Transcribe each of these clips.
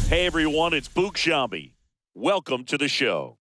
Hey everyone, it's Boog Shambi. Welcome to the show.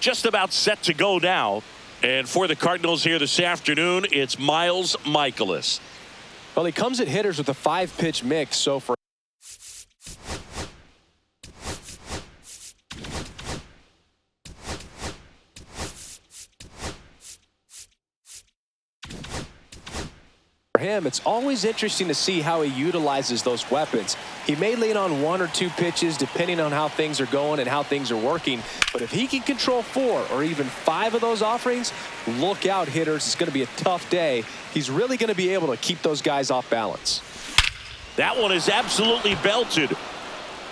Just about set to go now. And for the Cardinals here this afternoon, it's Miles Michaelis. Well, he comes at hitters with a 5-pitch mix, so for him, it's always interesting to see how he utilizes those weapons. He may lean on 1 or 2 pitches depending on how things are going and how things are working, but if he can control 4 or even 5 of those offerings, look out, hitters. It's going to be a tough day. He's really going to be able to keep those guys off balance. That one is absolutely belted.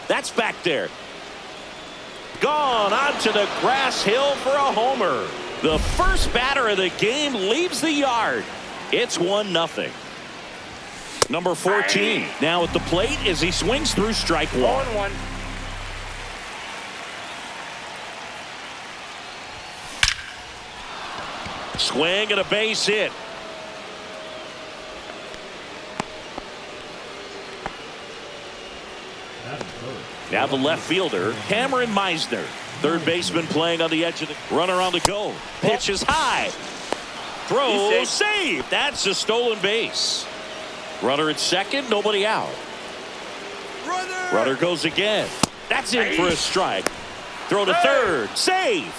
That's back there. Gone onto the grass hill for a homer. The first batter of the game leaves the yard. It's 1-0. Number 14 now at the plate as he swings through strike 1. Swing and a base hit. Now the left fielder, Cameron Meisner. Third baseman playing on the edge of the runner on the go. Pitch is high. Throw, save. That's a stolen base. Runner at second, nobody out. Runner goes again. That's in for a strike. Throw to third, save.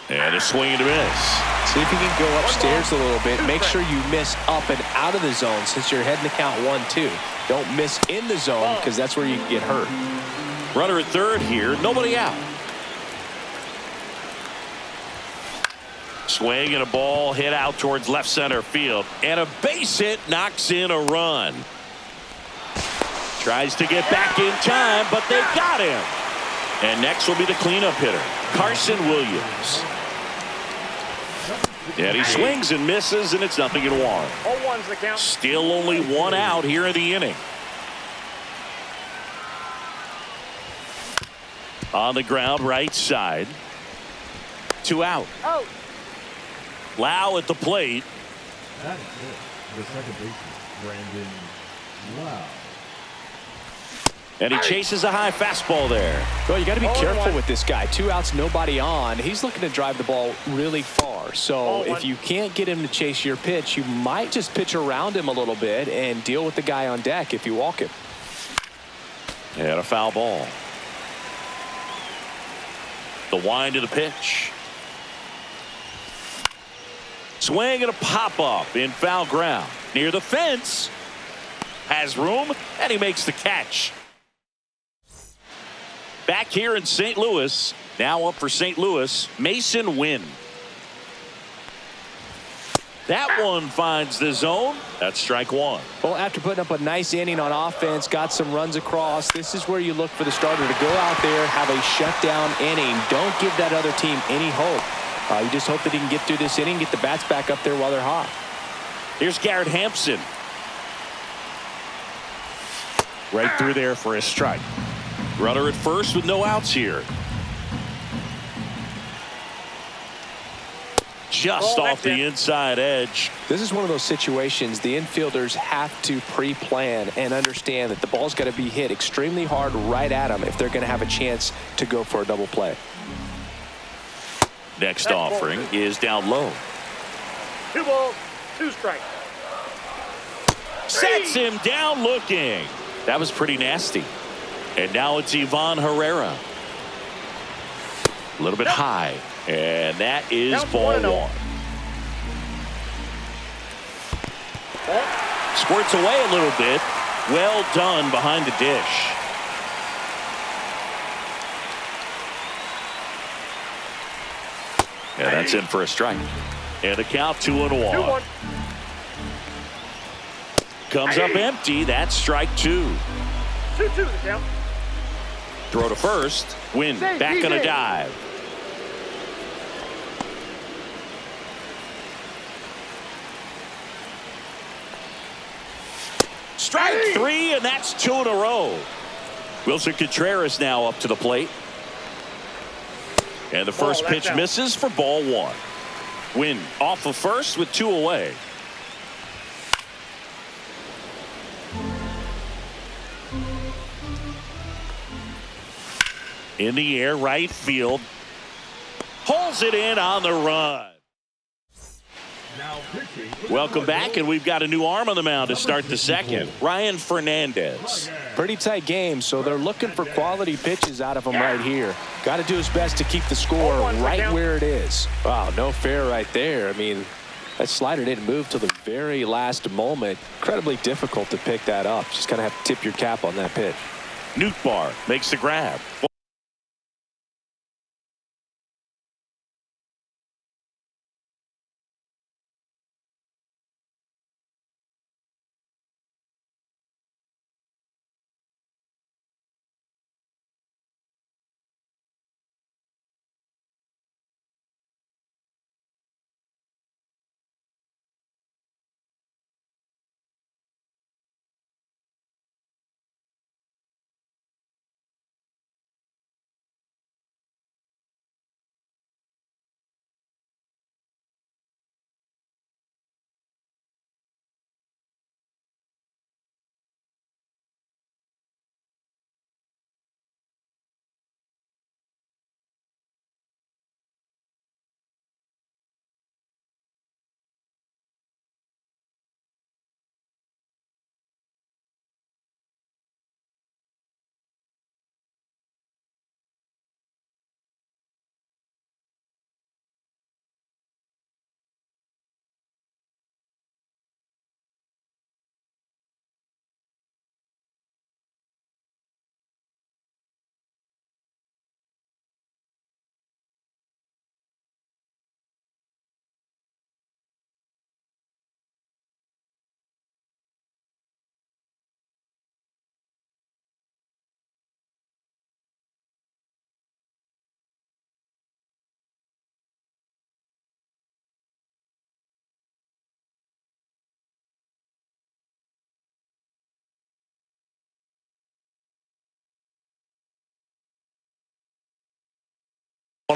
And a swing and a miss. See if you can go upstairs a little bit. Make sure you miss up and out of the zone since you're heading to count 1-2. Don't miss in the zone because that's where you can get hurt. Runner at third here, nobody out. Swing and a ball hit out towards left center field. And a base hit knocks in a run. Tries to get back in time, but they got him. And next will be the cleanup hitter, Carson Williams. And he swings and misses, and it's 0-1. 0-1's the count. Still only one out here in the inning. On the ground, right side. 2 out. Out. Lau at the plate. That is it. The second baseman, Brandon Lau. And he chases a high fastball there. Well, you got to be careful with this guy. 2 outs, nobody on. He's looking to drive the ball really far. So if you can't get him to chase your pitch, you might just pitch around him a little bit and deal with the guy on deck if you walk him. And a foul ball. The wind of the pitch. Swing and a pop-up in foul ground. Near the fence. Has room, and he makes the catch. Back here in St. Louis. Now up for St. Louis, Mason Wynn. That one finds the zone. That's strike 1. Well, after putting up a nice inning on offense, got some runs across, this is where you look for the starter to go out there, have a shutdown inning. Don't give that other team any hope. You just hope that he can get through this inning, get the bats back up there while they're hot. Here's Garrett Hampson. Right through there for a strike. Runner at first with no outs here. Just off the inside edge. This is one of those situations the infielders have to pre-plan and understand that the ball's got to be hit extremely hard right at them if they're going to have a chance to go for a double play. Next offering is down low. 2 balls, 2 strikes. Sets him down looking. That was pretty nasty. And now it's Ivan Herrera. A little bit high. And that is ball 1. Squirts away a little bit. Well done behind the dish. Yeah, that's in for a strike. And the count 2-1. 2-1. Comes up empty. That's strike 2. 2-2 the count. Throw to first. Win. Back on a dive. Strike 3, and that's 2 in a row. Wilson Contreras now up to the plate. And the first pitch misses for ball 1. Win off of first with 2 away. In the air, right field. Pulls it in on the run. Welcome back, and we've got a new arm on the mound to start the second. Ryan Fernandez. Pretty tight game, so they're looking for quality pitches out of him right here. Got to do his best to keep the score right where it is. Wow, no fair right there. I mean, that slider didn't move till the very last moment. Incredibly difficult to pick that up. Just kind of have to tip your cap on that pitch. Nootbaar makes the grab.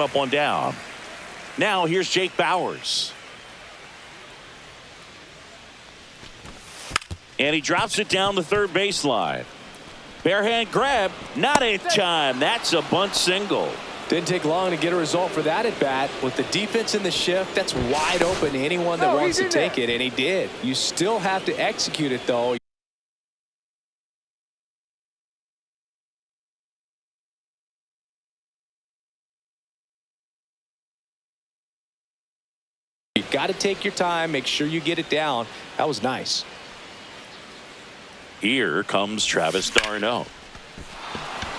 up, one down. Now here's Jake Bauers. And he drops it down the third baseline. Barehand grab, not in time. That's a bunt single. Didn't take long to get a result for that at bat. With the defense in the shift, that's wide open to anyone that wants to take it, and he did. You still have to execute it, though. You've got to take your time, make sure you get it down. That was nice. Here comes Travis d'Arnaud.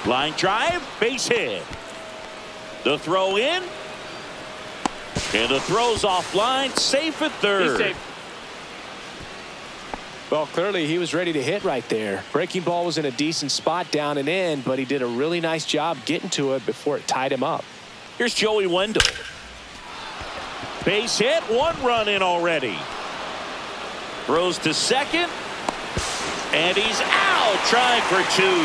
Line drive, base hit. The throw in. And the throw's offline, safe at third. He's safe. Well, clearly he was ready to hit right there. Breaking ball was in a decent spot down and in, but he did a really nice job getting to it before it tied him up. Here's Joey Wendell. Base hit, one run in already. Throws to second. And he's out, trying for two.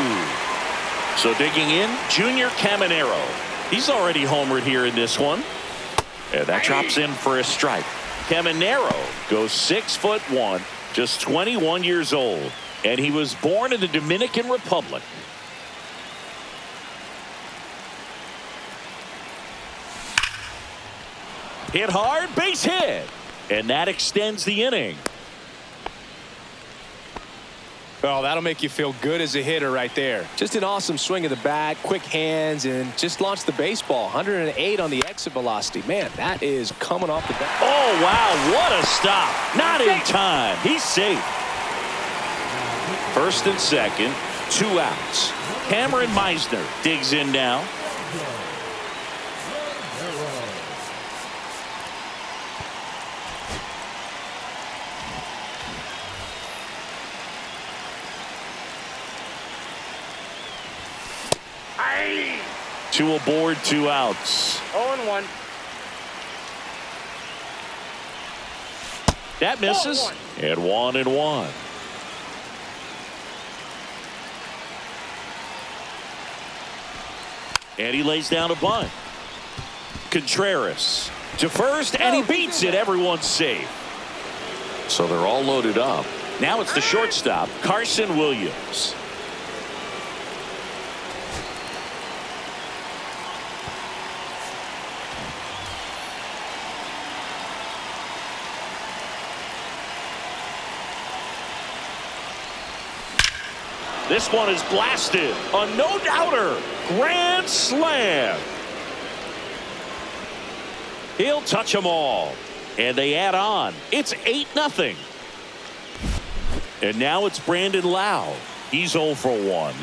So digging in, Junior Caminero. He's already homered here in this one. And that drops in for a strike. Caminero goes 6'1", just 21 years old. And he was born in the Dominican Republic. Hit hard, base hit. And that extends the inning. Well, that'll make you feel good as a hitter right there. Just an awesome swing of the bat, quick hands, and just launched the baseball. 108 on the exit velocity. Man, that is coming off the bat. Oh, wow, what a stop. Not in time. He's safe. First and second, 2 outs. Cameron Meisner digs in now. Two aboard, 2 outs. 0-1. That misses. And 1-1. And he lays down a bunt. Contreras to first, and he beats it. Everyone's safe. So they're all loaded up. Now it's the shortstop, Carson Williams. This one is blasted. A no-doubter. Grand slam. He'll touch them all. And they add on. It's 8-0. And now it's Brandon Lau. He's 0 for 1.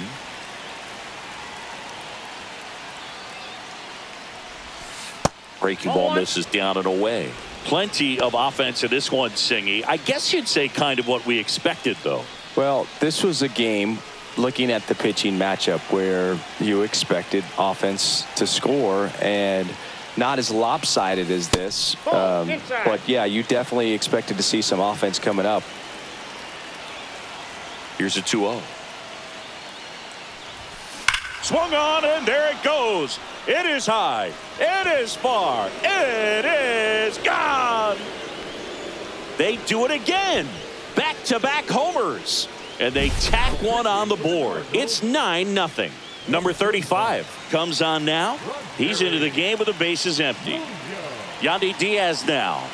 Breaking ball misses down and away. Plenty of offense in this one, Singy. I guess you'd say kind of what we expected, though. Well, this was a game, looking at the pitching matchup, where you expected offense to score, and not as lopsided as this. But, yeah, you definitely expected to see some offense coming up. Here's a 2-0. Swung on, and there it goes. It is high. It is far. It is gone. They do it again. Back-to-back homers. And they tack one on the board. It's 9-0. Number 35 comes on now. He's into the game with the bases empty. Yandy Diaz now.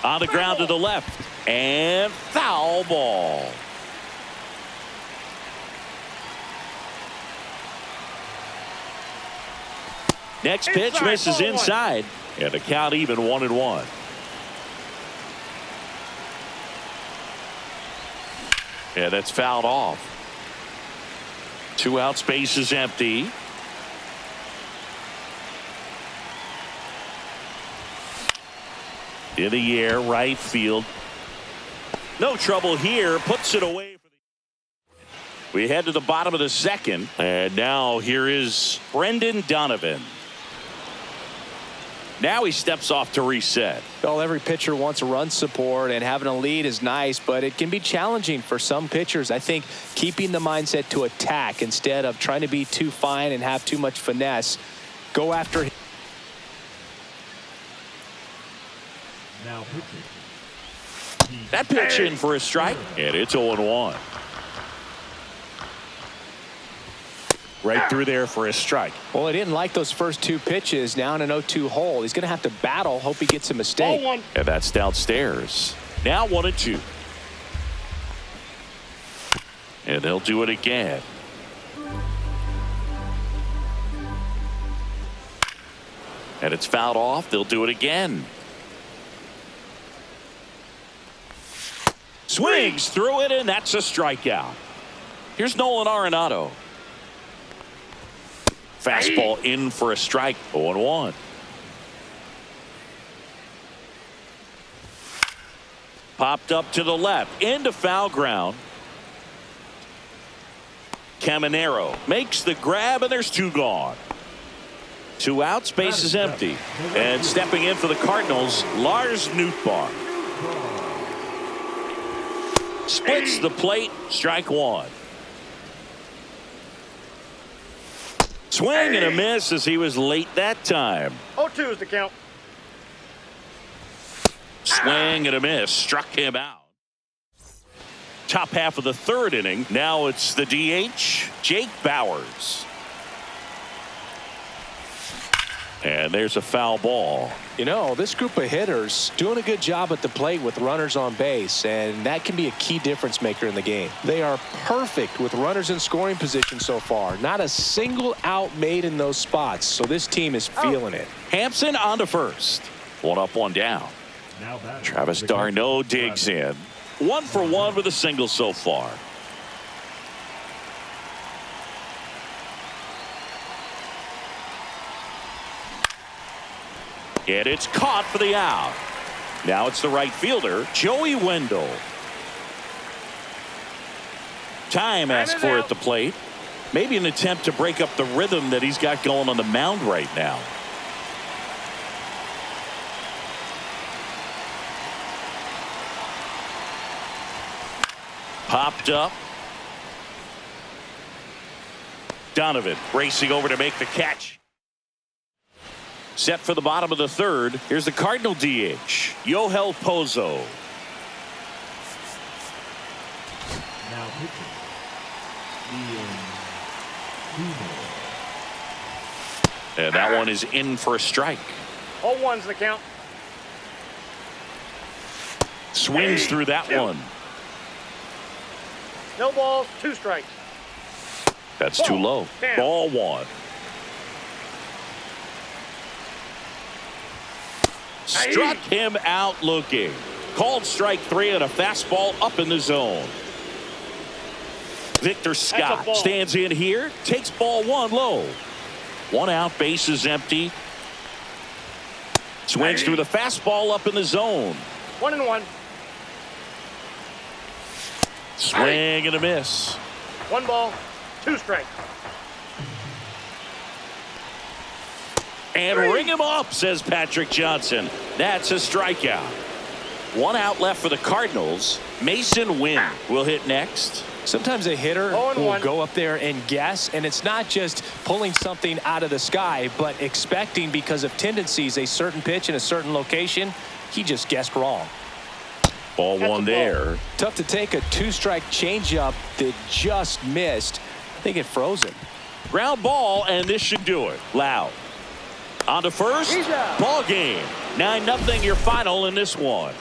On the ground to the left. And foul ball. Next pitch misses inside. And the count even 1-1. Yeah, that's fouled off. 2 out, space is empty. In the air, right field. No trouble here. Puts it away. We head to the bottom of the second. And now here is Brendan Donovan. Now he steps off to reset. Well, every pitcher wants a run support, and having a lead is nice, but it can be challenging for some pitchers. I think keeping the mindset to attack instead of trying to be too fine and have too much finesse Go after him. Now pitching. That pitch in for a strike, and it's 0-1. Right through there for a strike. Well, he didn't like those first two pitches. Now in an 0-2 hole. He's going to have to battle. Hope he gets a mistake. Ball one. And that's downstairs. Now 1-2. And they'll do it again. And it's fouled off. They'll do it again. Swings through it, and that's a strikeout. Here's Nolan Arenado. Fastball in for a strike. 0-1. Popped up to the left into foul ground. Caminero makes the grab, and there's two gone. 2 outs, base is empty. And stepping in for the Cardinals, Lars Nootbaar. Splits the plate, strike one. Swing and a miss as he was late that time. 0-2 is the count. Swing and a miss, struck him out. Top half of the third inning. Now it's the DH, Jake Bauers. And there's a foul ball. You know, this group of hitters doing a good job at the plate with runners on base, and that can be a key difference maker in the game. They are perfect with runners in scoring position so far. Not a single out made in those spots, so this team is feeling it. Hampson on to first. 1 up, 1 down. Now batting. Travis d'Arnaud digs in. 1 for 1 with a single so far. And it's caught for the out. Now it's the right fielder, Joey Wendell. Time asked for at the plate. Maybe an attempt to break up the rhythm that he's got going on the mound right now. Popped up. Donovan racing over to make the catch. Set for the bottom of the third. Here's the Cardinal DH, Yohel Pozo. Now pitching. Ian Kumar. And that one is in for a strike. 0-1's the count. Swings through that one. No balls, 2 strikes. That's too low. Damn. Ball 1. Struck him out looking. Called strike 3 and a fastball up in the zone. Victor Scott stands in here, takes ball 1 low. 1 out, base is empty. Swings through the fastball up in the zone. 1-1. Swing and a miss. 1 ball, 2 strikes. And ring him up, says Patrick Johnson. That's a strikeout. 1 out left for the Cardinals. Mason Wynn will hit next. Sometimes a hitter 0-1. will go up there and guess, and it's not just pulling something out of the sky, but expecting because of tendencies a certain pitch in a certain location. He just guessed wrong. Ball 1 there. Tough to take a 2-strike changeup that just missed. I think it froze him. Ground ball, and this should do it. Loud. On to first. Ball game. 9-0 your final in this one.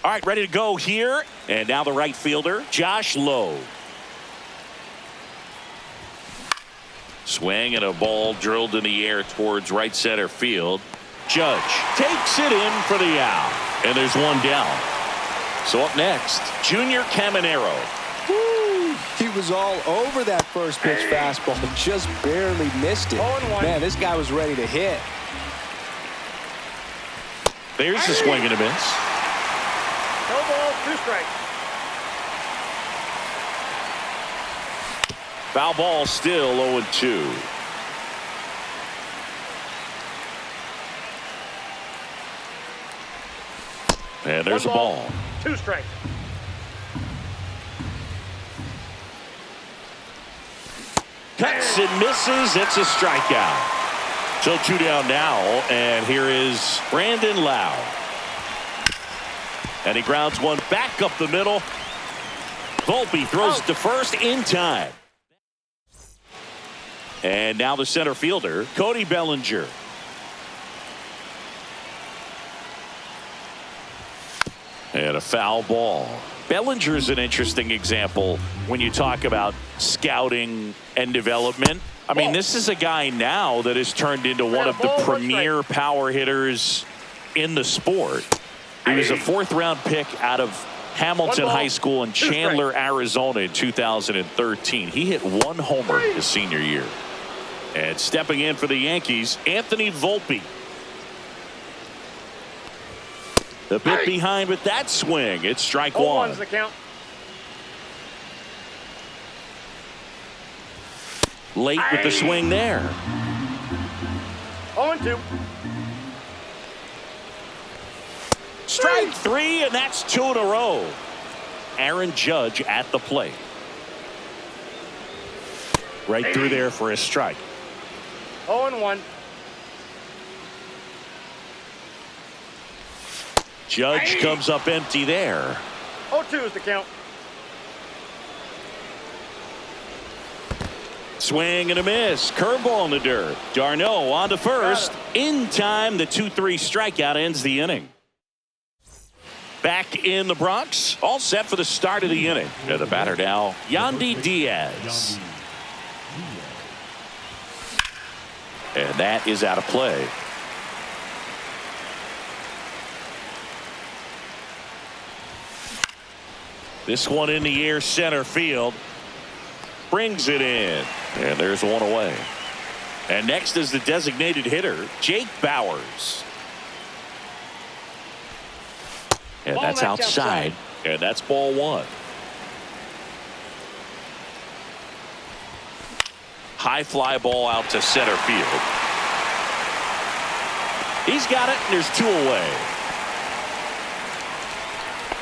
All right, ready to go here. And now the right fielder, Josh Lowe. Swing and a ball drilled in the air towards right center field. Judge takes it in for the out. And there's one down. So up next, Junior Caminero. Woo! He was all over that first pitch fastball and just barely missed it. 0-1. Man, this guy was ready to hit. There's the swing and a miss. No ball, 2 strikes. Foul ball, still 0-2. And there's a ball. 2 strikes. Cuts and misses. It's a strikeout. So 2 down now, and here is Brandon Lau. And he grounds one back up the middle. Volpe throws it to first in time. And now the center fielder, Cody Bellinger. And a foul ball. Bellinger's an interesting example when you talk about scouting and development. I mean, this is a guy now that has turned into one of the premier power hitters in the sport. He was a fourth-round pick out of Hamilton High School in Chandler, Arizona in 2013. He hit 1 homer his senior year. And stepping in for the Yankees, Anthony Volpe. A bit behind with that swing. It's strike 1. 0-1's the count. Late with the swing there. 0-2. Strike 3, and that's 2 in a row. Aaron Judge at the plate. Right through there for a strike. 0-1. Judge comes up empty there. 0-2 is the count. Swing and a miss. Curveball in the dirt. Darno on to first. In time, the 2-3 strikeout ends the inning. Back in the Bronx, all set for the start of the inning. And the batter now, Yandy Diaz. And that is out of play. This one in the air, center field. Brings it in. And there's one away. And next is the designated hitter, Jake Bowers. And that's outside. And that's ball 1. High fly ball out to center field. He's got it, and there's 2 away.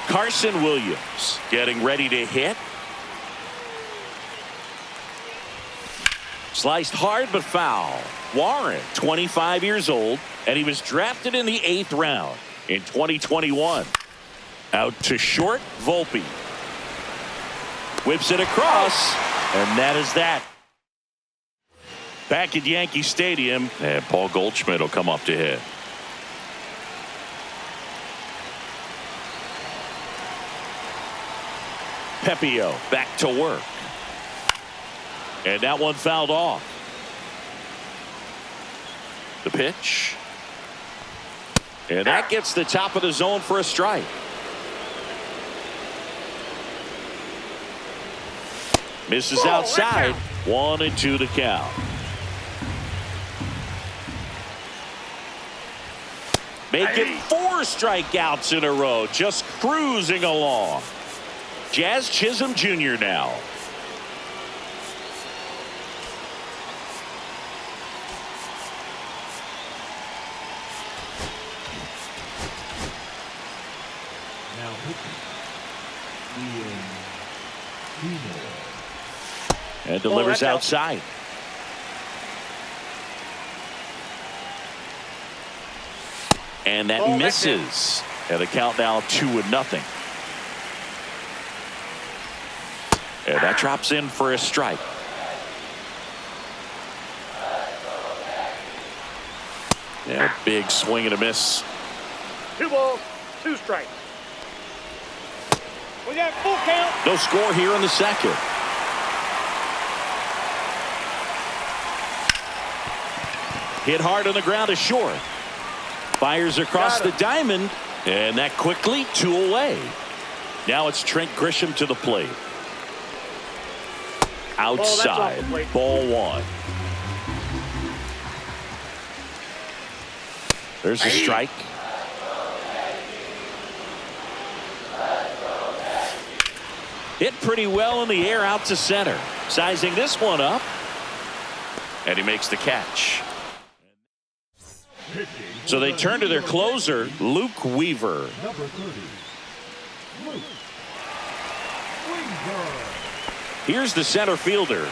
Carson Williams getting ready to hit. Sliced hard but foul. Warren, 25 years old, and he was drafted in the 8th round in 2021. Out to short, Volpe. Whips it across, and that is that. Back at Yankee Stadium, and Paul Goldschmidt will come up to hit. Pepio back to work. And that one fouled off. The pitch. And that gets the top of the zone for a strike. Misses outside. 1-2 to count. Making 4 strikeouts in a row. Just cruising along. Jazz Chisholm Jr. now. And delivers outside. And that misses. And the count now 2-0. And that drops in for a strike. And a big swing and a miss. 2 balls, 2 strikes. We got full count. No score here in the second. Hit hard on the ground to short. Fires across the diamond. And that quickly 2 away. Now it's Trent Grisham to the plate. Outside. Ball 1. There's a strike. Hit pretty well in the air out to center. Sizing this one up. And he makes the catch. So they turn to their closer, Luke Weaver. Number 30, Luke Weaver. Here's the center fielder.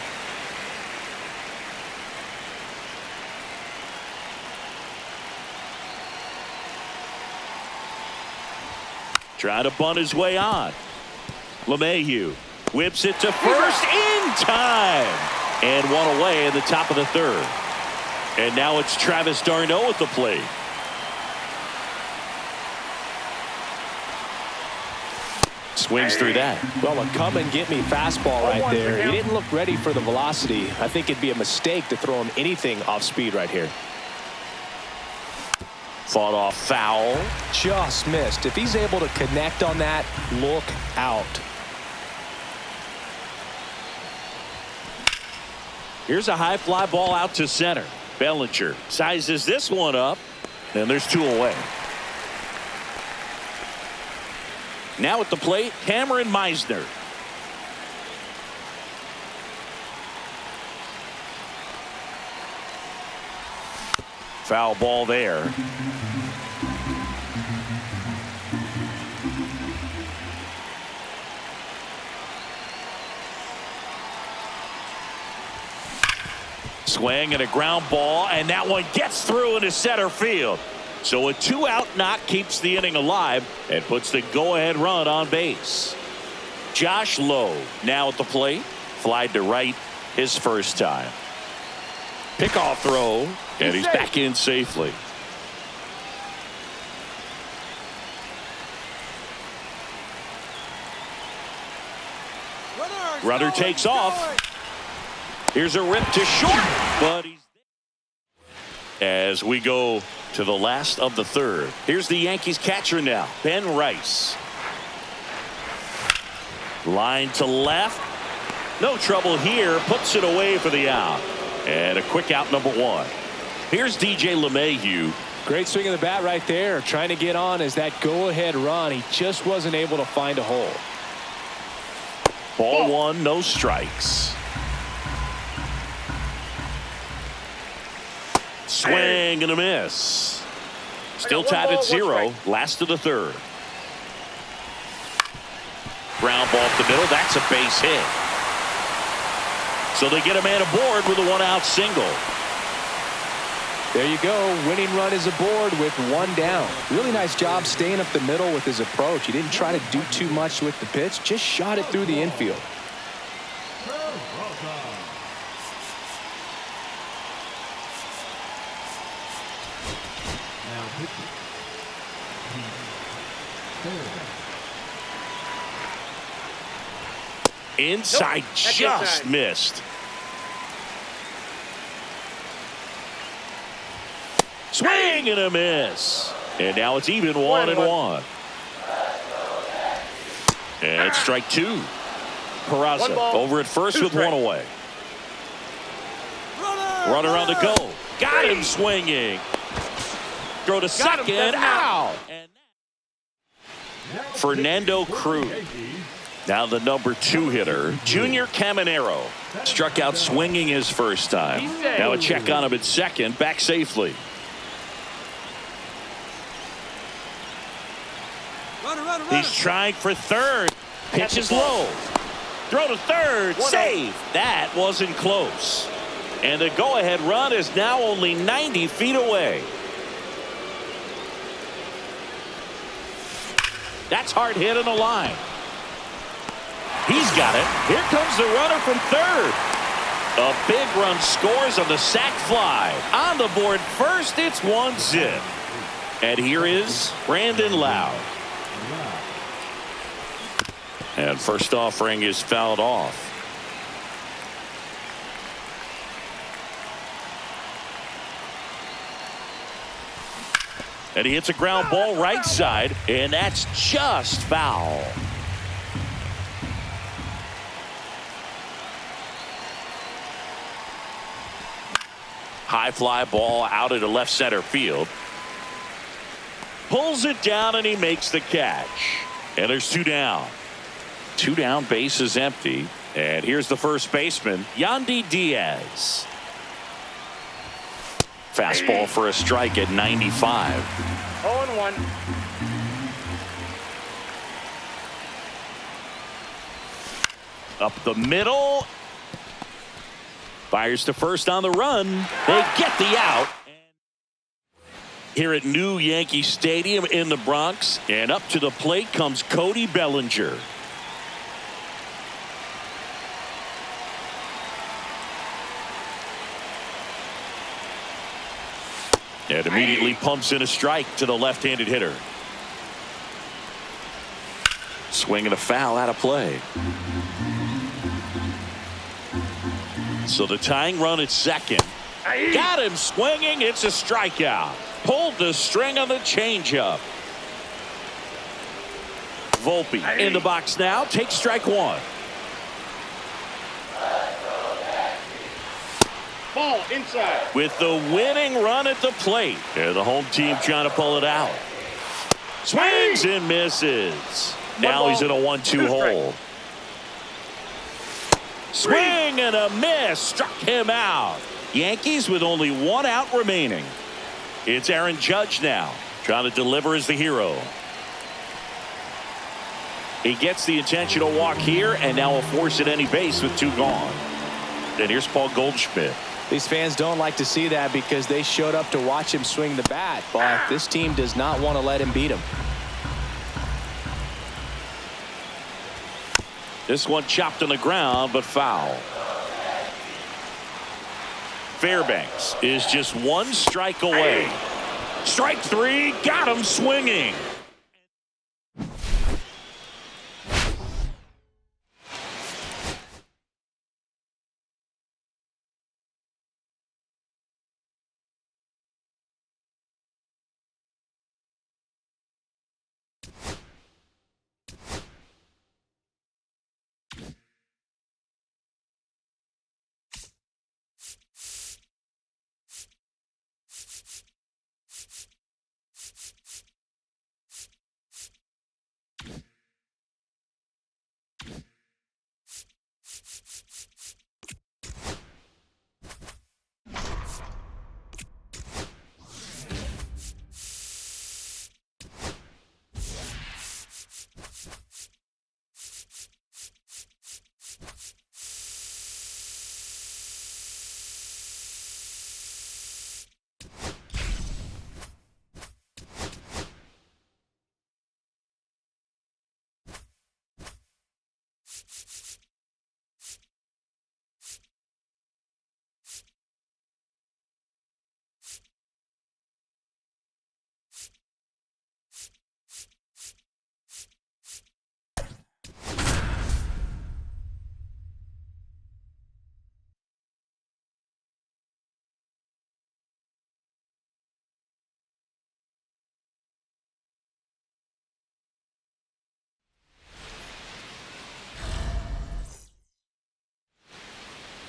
Trying to bunt his way on. LeMahieu whips it to first in time. And 1 away in the top of the 3rd. And now it's Travis d'Arnaud at the plate. Swings through that. Well, a come and get me fastball right there. He didn't look ready for the velocity. I think it'd be a mistake to throw him anything off speed right here. Fought off foul. Just missed. If he's able to connect on that, look out. Here's a high fly ball out to center. Bellinger sizes this one up, and there's 2 away. Now at the plate, Cameron Meisner. Foul ball there. Swing and a ground ball, and that one gets through into center field. So a 2-out knock keeps the inning alive and puts the go-ahead run on base. Josh Lowe now at the plate. Flied to right his first time. Pickoff throw, and he's back in safely. Runner takes off. Here's a rip to short, but he's there. As we go to the last of the third. Here's the Yankees catcher now, Ben Rice. Line to left. No trouble here. Puts it away for the out. And a quick out, number 1. Here's DJ LeMahieu. Great swing of the bat right there. Trying to get on as that go-ahead run. He just wasn't able to find a hole. Ball 1, no strikes. Swing and a miss. Still tied at 0. Last of the third. Ground ball up the middle. That's a base hit. So they get a man aboard with a 1-out single. There you go. Winning run is aboard with 1 down. Really nice job staying up the middle with his approach. He didn't try to do too much with the pitch. Just shot it through the infield. Inside, just missed. Swing and a miss. And now it's even 1-1. And it's strike 2. Peraza over at first with 1 away. Runner on the go. Got him swinging. Throw to second. Out. Fernando Cruz. Now the number 2 hitter, Junior Caminero, struck out swinging his first time. Now a check on him at second, back safely. He's trying for third. Pitch is low. Throw to third. Save. That wasn't close. And the go-ahead run is now only 90 feet away. That's hard hit in the line. He's got it. Here comes the runner from third. A big run scores on the sac fly. On the board first, it's 1-0. And here is Brandon Lowe. And first offering is fouled off. And he hits a ground ball right side, and that's just foul. High fly ball out into left center field. Pulls it down, and he makes the catch. And there's 2 down. 2 down, base is empty. And here's the first baseman, Yandy Diaz. Fastball for a strike at 95. 0-1. Up the middle. Fires to first on the run. They get the out. Here at New Yankee Stadium in the Bronx. And up to the plate comes Cody Bellinger. And immediately pumps in a strike to the left-handed hitter. Swing and a foul out of play. So the tying run at second. Got him swinging. It's a strikeout. Pulled the string on the changeup. Volpe in the box now. Takes strike one. Ball inside. With the winning run at the plate. And the home team trying to pull it out. Swings and misses. Now he's in a 1-2 hole. Swing and a miss. Struck him out. Yankees with only one out remaining. It's Aaron Judge now. Trying to deliver as the hero. He gets the intentional walk here, and now a force at any base with two gone. And here's Paul Goldschmidt. These fans don't like to see that because they showed up to watch him swing the bat, but this team does not want to let him beat him. This one chopped on the ground, but foul. Fairbanks is just one strike away. Strike three, got him swinging.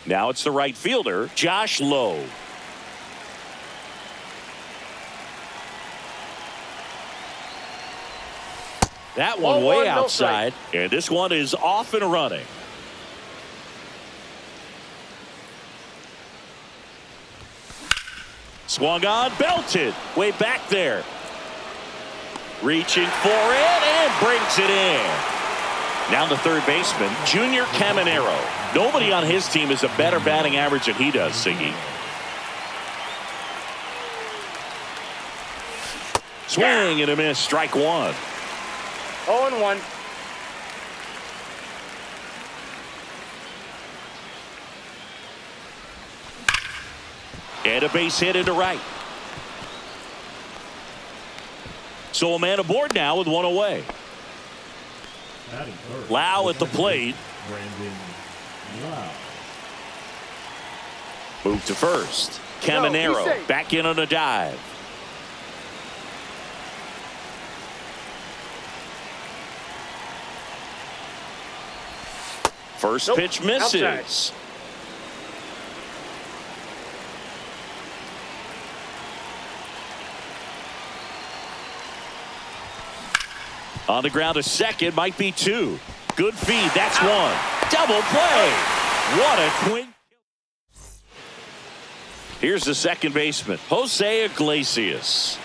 Now it's the right fielder, Josh Lowe. That one way outside, and this one is off and running. Swung on, belted, way back there. Reaching for it and brings it in. Now the third baseman, Junior Caminero. Nobody on his team has a better batting average than he does, Siggy. Swing and a miss, strike one. 0-1. And a base hit into right. So a man aboard now with one away. Lau at the plate. Move to first. Caminero back in on a dive. First pitch misses. Outside. On the ground to second, might be two. Good feed, that's one. Double play. What a twin. Here's the second baseman, Jose Iglesias.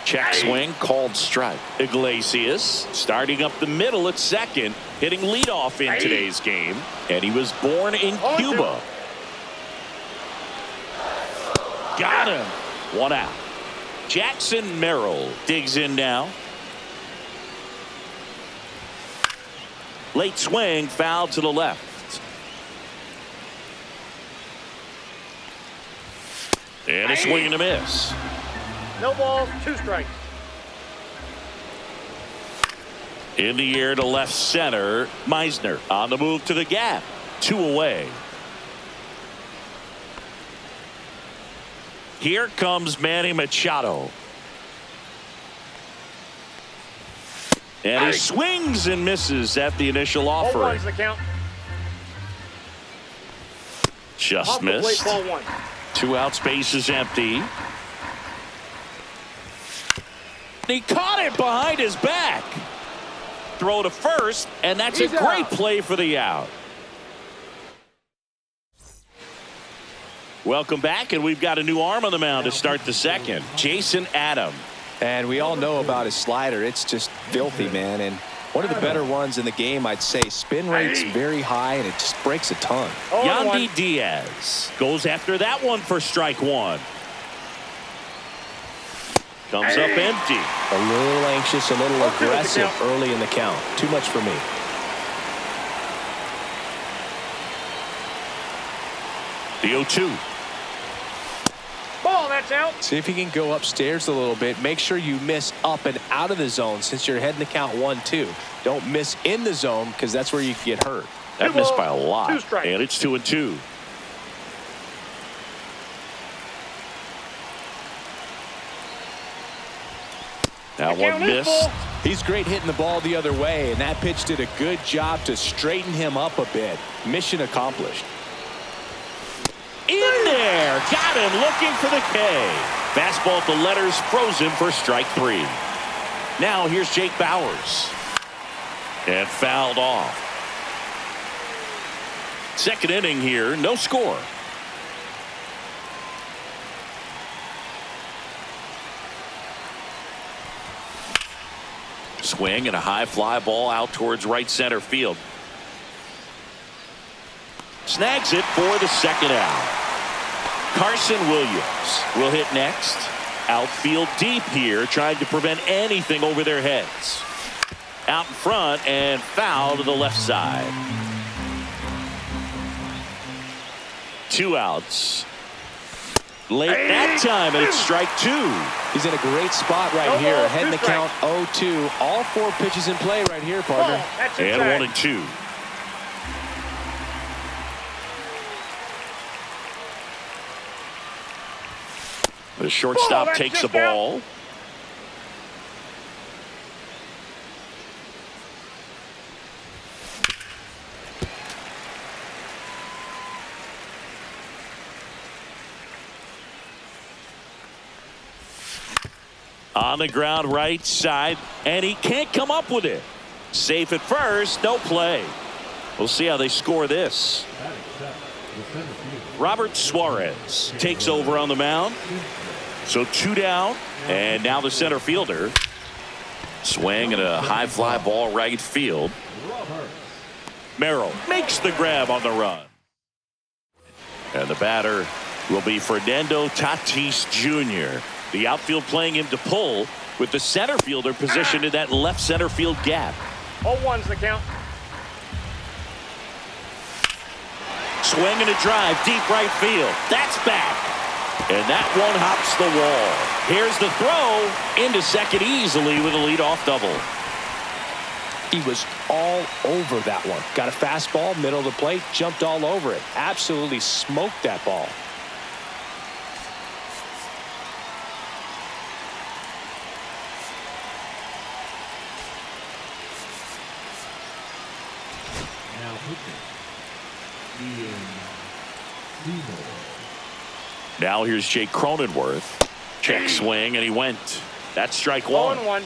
Check swing, called strike. Iglesias starting up the middle at second, hitting leadoff in today's game. And he was born in Cuba. Got him. One out. Jackson Merrill digs in now. Late swing, foul to the left. And a swing and a miss. No balls, 2 strikes. In the air to left center, Meisner on the move to the gap. 2 away. Here comes Manny Machado. And he swings and misses at the initial offer. 0-1's the count. Just Off the plate, missed. ball 1. 2 outs, base is empty. He caught it behind his back. Throw to first, and that's He's a great out. play for the out. Welcome back, and we've got a new arm on the mound to start the second. Jason Adam. And we all know about his slider. It's just filthy, man. And one of the better ones in the game, I'd say. Spin rate's very high, and it just breaks a ton. 0-1. Yandy Diaz goes after that one for strike 1. Comes up empty. A little anxious, a little 0-2 aggressive count. early in the count. Too much for me. The 0-2. Ball, that's out. See if he can go upstairs a little bit. Make sure you miss up and out of the zone since you're heading the count 1-2. Don't miss in the zone because that's where you can get hurt. That 2 missed balls, by a lot. 2 strikes. And it's 2-2. That The one count is missed. full. He's great hitting the ball the other way, and that pitch did a good job to straighten him up a bit. Mission accomplished. In there. Got him looking for the K. Fastball at the letters, frozen for strike 3. Now here's Jake Bauers. And fouled off. Second inning here, no score. Swing and a high fly ball out towards right center field. Snags it for the second out. Carson Williams will hit next. Outfield deep here, trying to prevent anything over their heads. Out in front and foul to the left side. 2 outs. Late that time, and it's strike 2. He's in a great spot right No here. ball, Heading 2 the count 0-2. All 4 pitches in play right here, partner. Ball, that's And inside. 1-2. The shortstop Ball, takes the that's just out. ball. On the ground right side, and he can't come up with it. Safe at first, no play. We'll see how they score this. That accepts the center field. Robert Suarez takes over on the mound. So 2 down, and now the center fielder. Swing and a high fly ball right field. Robert. Merrill makes the grab on the run. And the batter will be Fernando Tatis Jr. The outfield playing him to pull with the center fielder positioned in that left center field gap. 0-1's the count. Swing and a drive deep right field. That's back. And that one hops the wall. Here's the throw into second easily with a leadoff double. He was all over that one. Got a fastball, middle of the plate, jumped all over it. Absolutely smoked that ball. Now pitching. Ian Seymour. Now here's Jake Cronenworth. Check swing, and he went. That's strike 1. 0-1.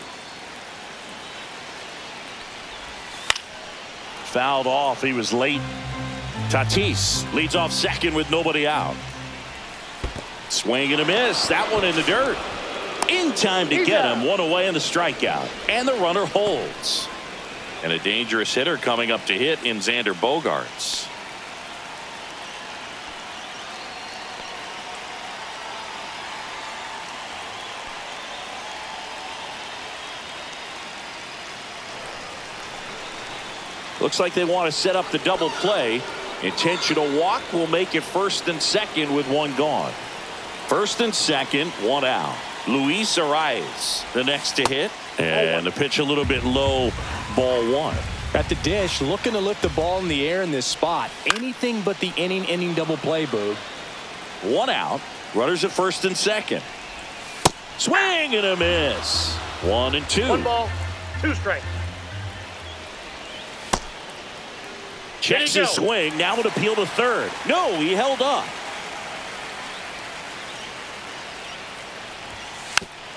Fouled off. He was late. Tatis leads off second with nobody out. Swing and a miss. That one in the dirt. In time to get him. One away in the strikeout. And the runner holds. And a dangerous hitter coming up to hit in Xander Bogaerts. Looks like they want to set up the double play. Intentional walk will make it first and second with one gone. First and second, one out. Luis Arias, the next to hit. And the pitch a little bit low, ball 1. At the dish, looking to lift the ball in the air in this spot. Anything but the inning double play, Boog. 1 out. Runners at first and second. Swing and a miss. 1 and 2. 1 ball, 2 strikes. Checks his swing. Now would appeal to third. No, he held up.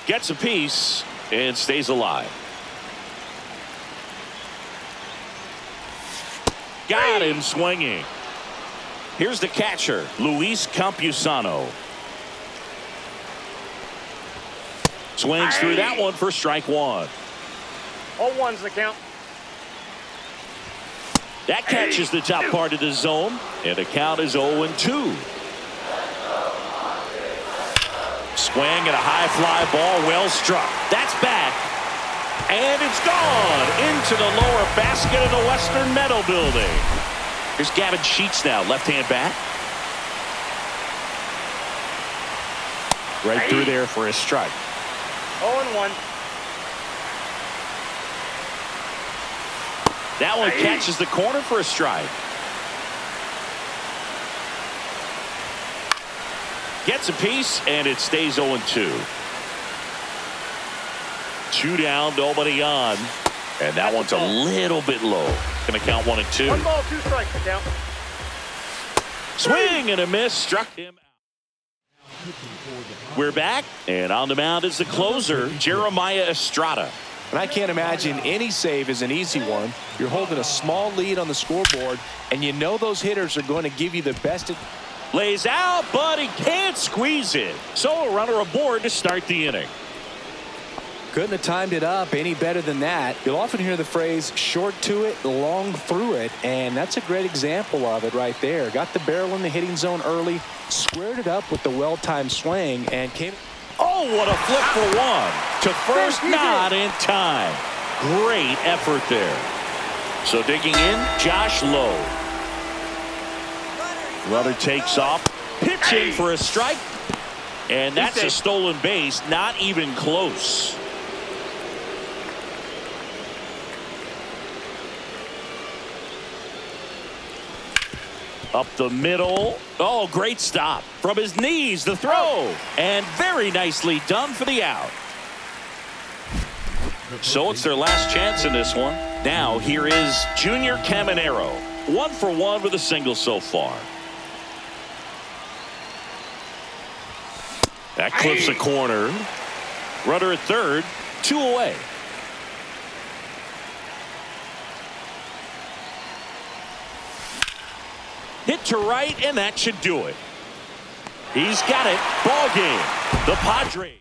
Gets a piece and stays alive. Got him swinging. Here's the catcher, Luis Campusano. Swings through that one for strike 1. All ones the count. That catches the top part of the zone, and the count is 0-2. Swing and a high fly ball, well struck. That's back. And it's gone into the lower basket of the Western Meadow Building. Here's Gavin Sheets now, left-hand bat. Right through there for a strike. 0-1. That one catches the corner for a strike. Gets a piece, and it stays 0-2. 2 down, nobody on. And that one's a little bit low. Going to count 1 and 2. 1 ball, 2 strikes to count. Swing and a miss. Struck him out. We're back, and on the mound is the closer, Jeremiah Estrada. And I can't imagine any save is an easy one. You're holding a small lead on the scoreboard, and you know those hitters are going to give you the best. Lays out, but he can't squeeze it. So a runner aboard to start the inning. Couldn't have timed it up any better than that. You'll often hear the phrase short to it, long through it, and that's a great example of it right there. Got the barrel in the hitting zone early, squared it up with the well-timed swing, and came. Oh, what a flip for 1. To first, not in time. Great effort there. So digging in, Josh Lowe. Runner takes off, pitching for a strike, and that's a stolen base, not even close. Up the middle. Oh, great stop. From his knees, the throw. And very nicely done for the out. So it's their last chance in this one. Now here is Junior Caminero. 1 for 1 with a single so far. That clips a corner. Runner at third. 2 away. Hit to right, and that should do it. He's got it. Ball game. The Padres.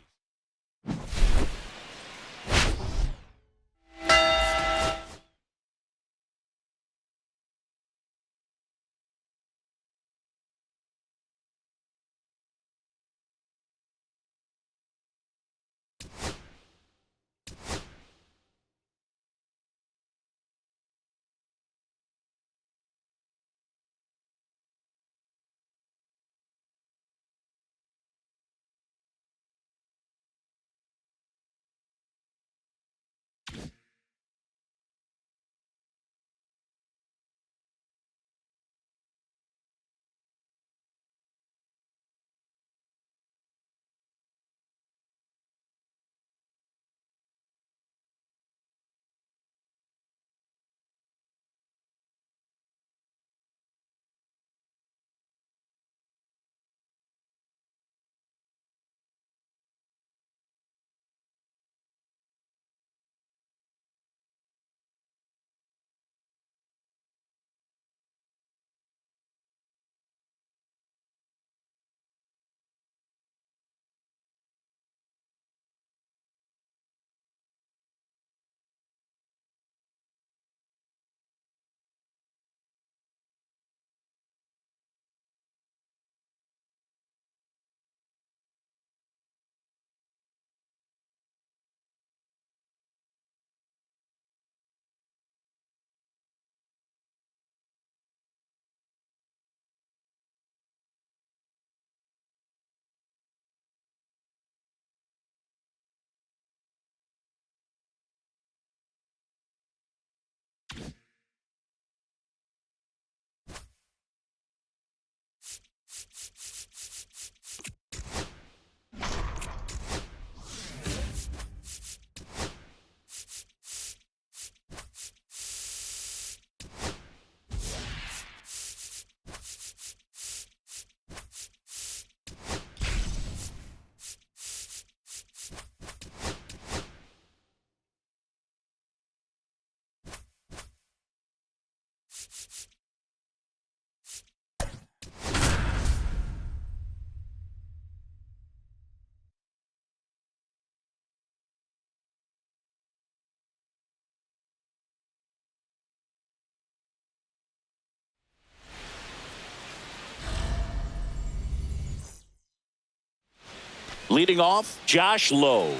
Leading off, Josh Lowe.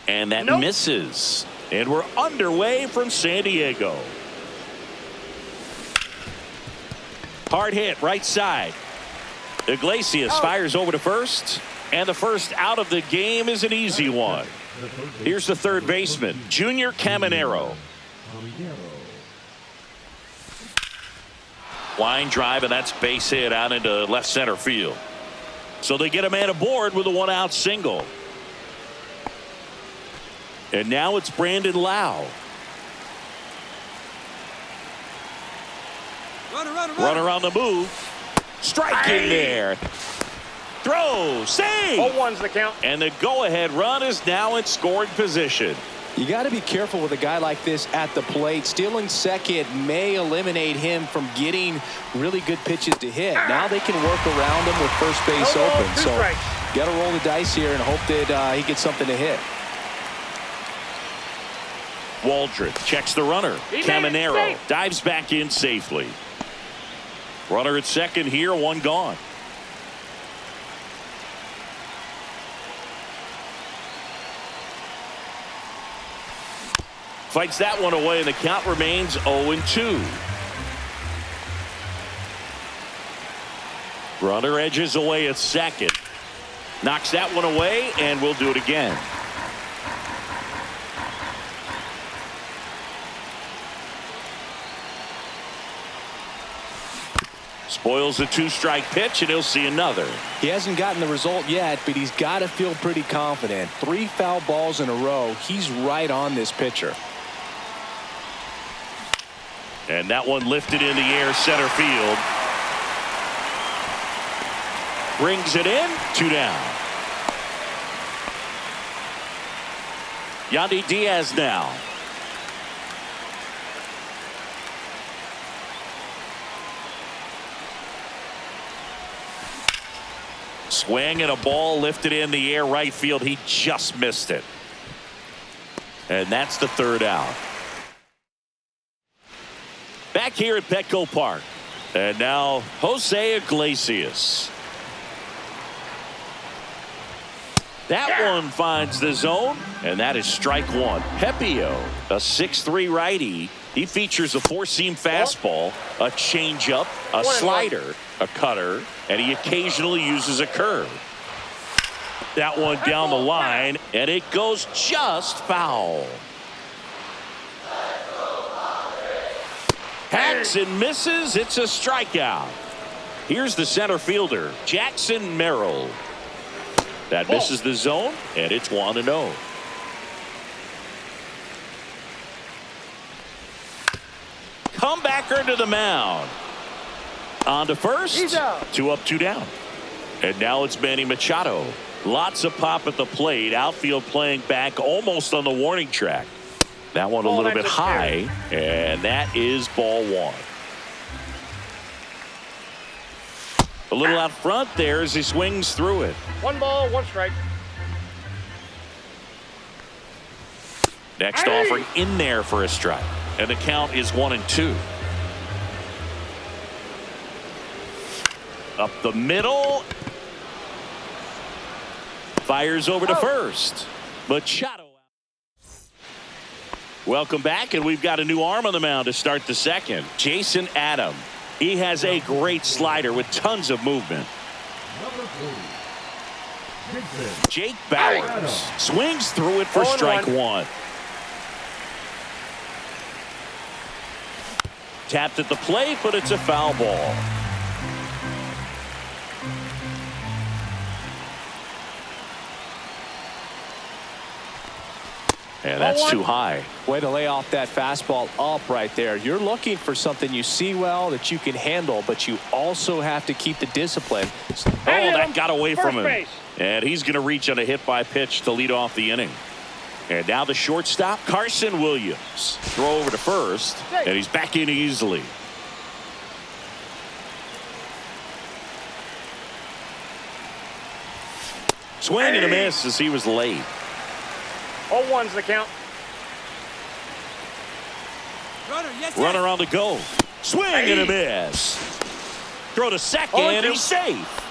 And that misses. And we're underway from San Diego. Hard hit, right side. Iglesias fires over to first. And the first out of the game is an easy one. Here's the third baseman, Junior Caminero. Line drive, and that's base hit out into left center field. So they get a man aboard with a one-out single. And now it's Brandon Lau. Runner on the move. Strike in there. Throw. Save. 0-1's the count. And the go-ahead run is now in scoring position. You got to be careful with a guy like this at the plate. Stealing second may eliminate him from getting really good pitches to hit. Now they can work around him with first base open. So got to roll the dice here and hope that he gets something to hit. Waldron checks the runner. Caminero dives back in safely. Runner at second here, one gone. Fights that one away, and the count remains 0-2. Runner edges away at second. Knocks that one away, and we'll do it again. Spoils the two-strike pitch, and he'll see another. He hasn't gotten the result yet, but he's got to feel pretty confident. 3 foul balls in a row. He's right on this pitcher. And that one lifted in the air, center field. Brings it in, 2 down. Yandy Diaz now. Swing and a ball lifted in the air, right field. He just missed it. And that's the third out. Back here at Petco Park. And now Jose Iglesias. That one finds the zone, and that is strike one. Pepio, a 6'3" righty. He features a 4-seam fastball, a changeup, a slider, a cutter, and he occasionally uses a curve. That one down the line, and it goes just foul. Hacks and misses. It's a strikeout. Here's the center fielder, Jackson Merrill. That misses the zone, and it's 1-0. Comebacker to the mound. On to first. 2 up, 2 down. And now it's Manny Machado. Lots of pop at the plate. Outfield playing back almost on the warning track. That one a little bit high, and that is ball 1. A little out front there as he swings through it. 1 ball, 1 strike. Next offering in there for a strike, and the count is 1-2. Up the middle. Fires over to first. Machado. Welcome back, and we've got a new arm on the mound to start the second. Jason Adam. He has a great slider with tons of movement. Jake Bowers swings through it for strike 1. Tapped at the plate, but it's a foul ball. And that's too high. Way to lay off that fastball up right there. You're looking for something you see well that you can handle, but you also have to keep the discipline. Oh, that got away from him. And he's going to reach on a hit by pitch to lead off the inning. And now the shortstop, Carson Williams. Throw over to first, and he's back in easily. Swing and a miss as he was late. 0-1's the count. Runner on the go. Swing and a miss. Throw to second, and he's safe.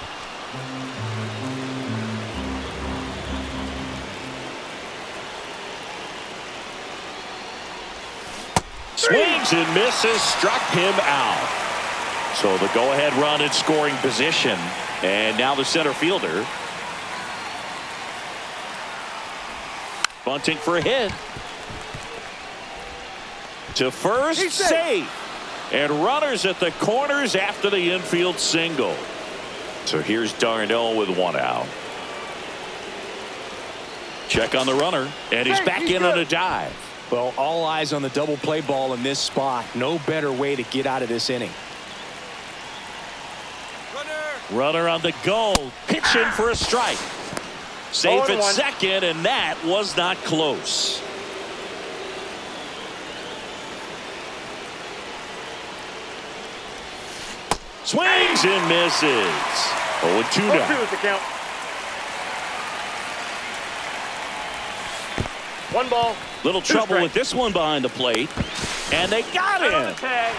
Swings and misses, struck him out. So the go-ahead run in scoring position. And now the center fielder. Bunting for a hit. To first, safe. And runners at the corners after the infield single. So here's Darnell with one out. Check on the runner, and he's back in on a dive. Well, all eyes on the double play ball in this spot. No better way to get out of this inning. Runner on the go. Pitching for a strike. Safe at second, and that was not close. Swings and misses. 0-2 now. 0-2 is the count. 1 ball. Little trouble with this one behind the plate. And they got him. Tag.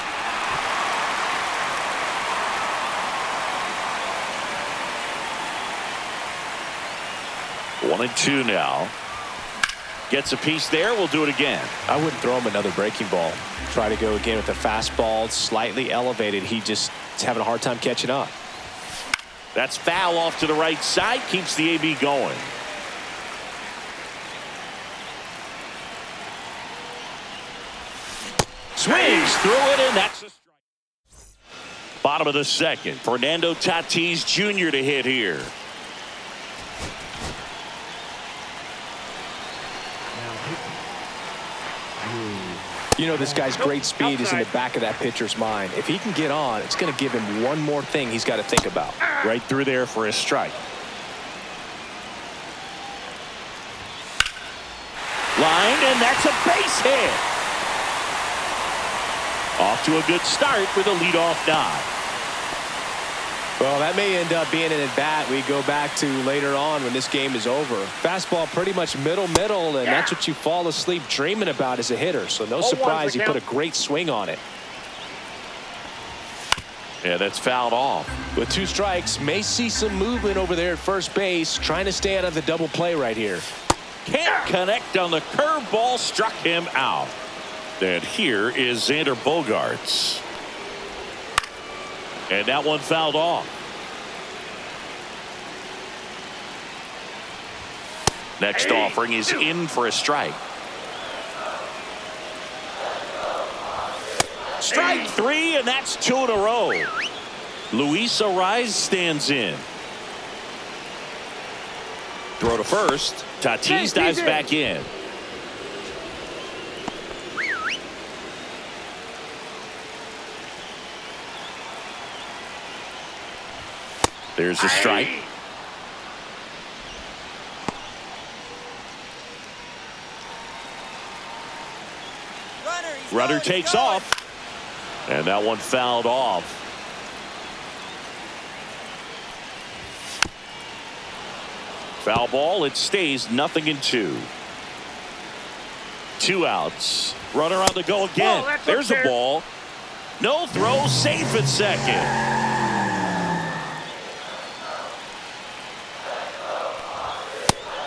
One and two now. Gets a piece there. We'll do it again. I wouldn't throw him another breaking ball. Try to go again with the fastball. Slightly elevated. He just is having a hard time catching up. That's foul off to the right side. Keeps the AB going. Swings through it, and that's a strike. Bottom of the second. Fernando Tatis Jr. to hit here. You know, this guy's great speed is in the back of that pitcher's mind. If he can get on, it's going to give him one more thing he's got to think about. Right through there for a strike. Line, and that's a base hit. Off to a good start with a leadoff nod. Well, that may end up being an at-bat we go back to later on when this game is over. Fastball pretty much middle, and that's what you fall asleep dreaming about as a hitter. So no surprise he put a great swing on it. Yeah, that's fouled off. With 2 strikes, may see some movement over there at first base, trying to stay out of the double play right here. Can't connect on the curveball, struck him out. And here is Xander Bogaerts. And that one fouled off. Next offering is in for a strike. Strike 3, and that's 2 in a row. Luis Arraez stands in. Throw to first. Tatis dives back in. There's a strike. Runner takes off. And that one fouled off. Foul ball. It stays 0-2. 2 outs. Runner on the go again. There's a ball. No throw. Safe at second.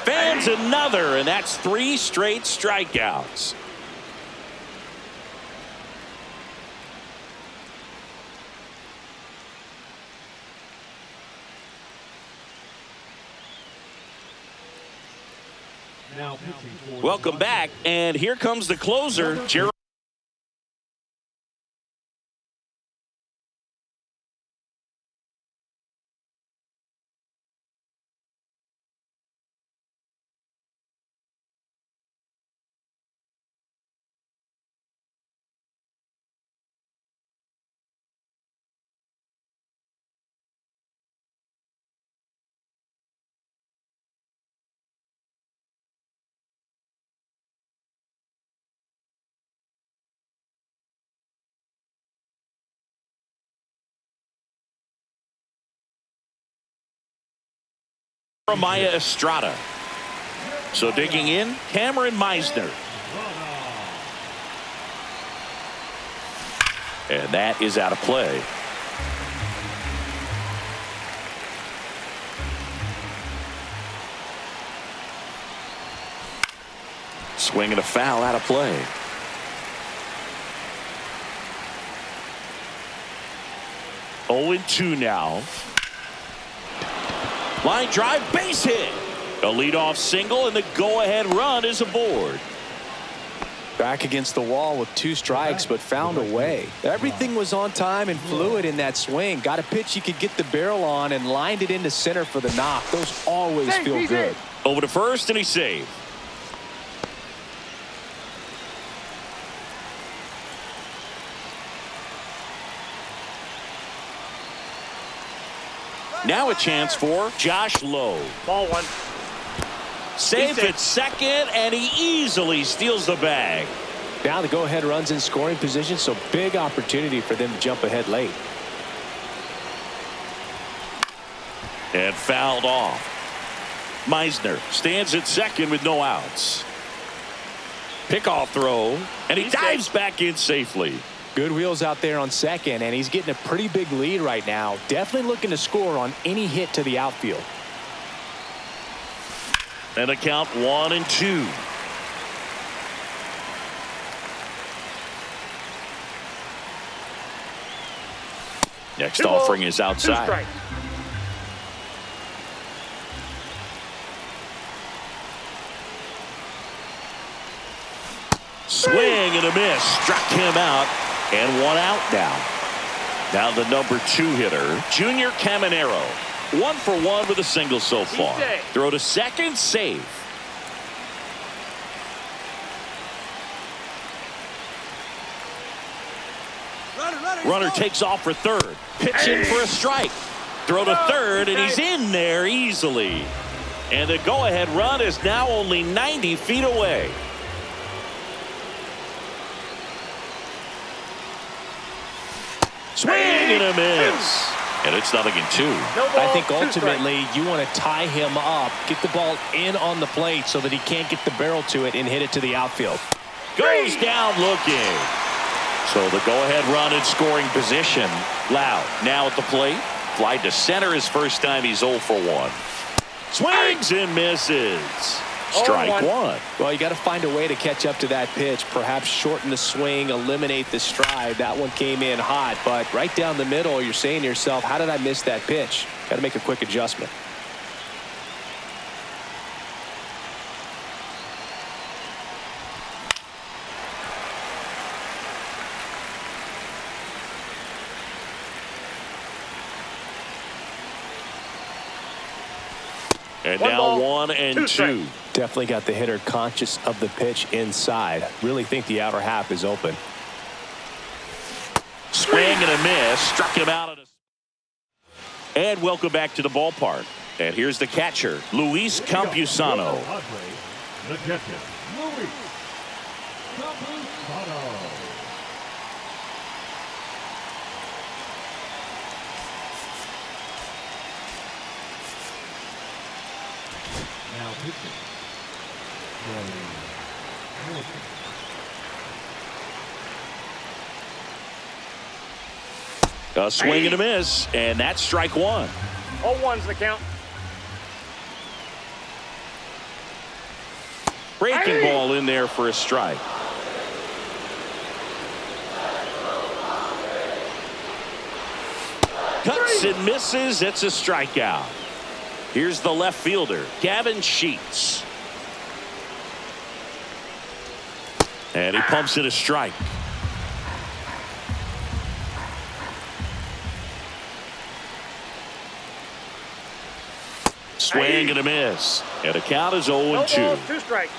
Fans another, and that's 3 straight strikeouts. Welcome back, and here comes the closer, Jeremy. Estrada. So digging in, Cameron Meisner. And that is out of play. Swing and a foul out of play. Oh, 0-2 now. Line drive, base hit. A leadoff single, and the go-ahead run is aboard. Back against the wall with 2 strikes, but found a way. Everything was on time and fluid in that swing. Got a pitch he could get the barrel on and lined it into center for the knock. Those always feel good. Over to first, and he's safe. Now a chance for Josh Lowe. Ball 1. Safe at second, and he easily steals the bag. Now the go-ahead runs in scoring position, so big opportunity for them to jump ahead late. And fouled off. Meisner stands at second with no outs. Pickoff throw, and he dives back in safely. Good wheels out there on second, and he's getting a pretty big lead right now. Definitely looking to score on any hit to the outfield. And a count 1-2. Next offering is outside. Swing and a miss. Struck him out. And 1 out now. Now the number 2 hitter, Junior Caminero. 1 for 1 with a single so far. Throw to second, save. Runner takes off for third. Pitch in for a strike. Throw to third, and he's in there easily. And the go-ahead run is now only 90 feet away. Swing and a miss. And it's 0-2. I think ultimately you want to tie him up, get the ball in on the plate so that he can't get the barrel to it and hit it to the outfield. Goes down looking. So the go-ahead run in scoring position. Loud now at the plate. Fly to center his first time. He's 0 for 1. Swings and misses. Strike 1. Well, you got to find a way to catch up to that pitch. Perhaps shorten the swing, eliminate the stride. That one came in hot, but right down the middle, you're saying to yourself, how did I miss that pitch? Got to make a quick adjustment. And now 1-2. Definitely got the hitter conscious of the pitch inside. Really think the outer half is open. Swing and a miss. Struck him out. And welcome back to the ballpark. And here's the catcher, Luis Campusano. The catcher, Luis Campusano. Now pitching. A swing and a miss, and that's strike 1. 0-1's the count. Breaking ball in there for a strike. Cuts and misses. It's a strikeout. Here's the left fielder, Gavin Sheets. And he pumps it a strike. Swing and a miss. And the count is 0-2. 2 strikes.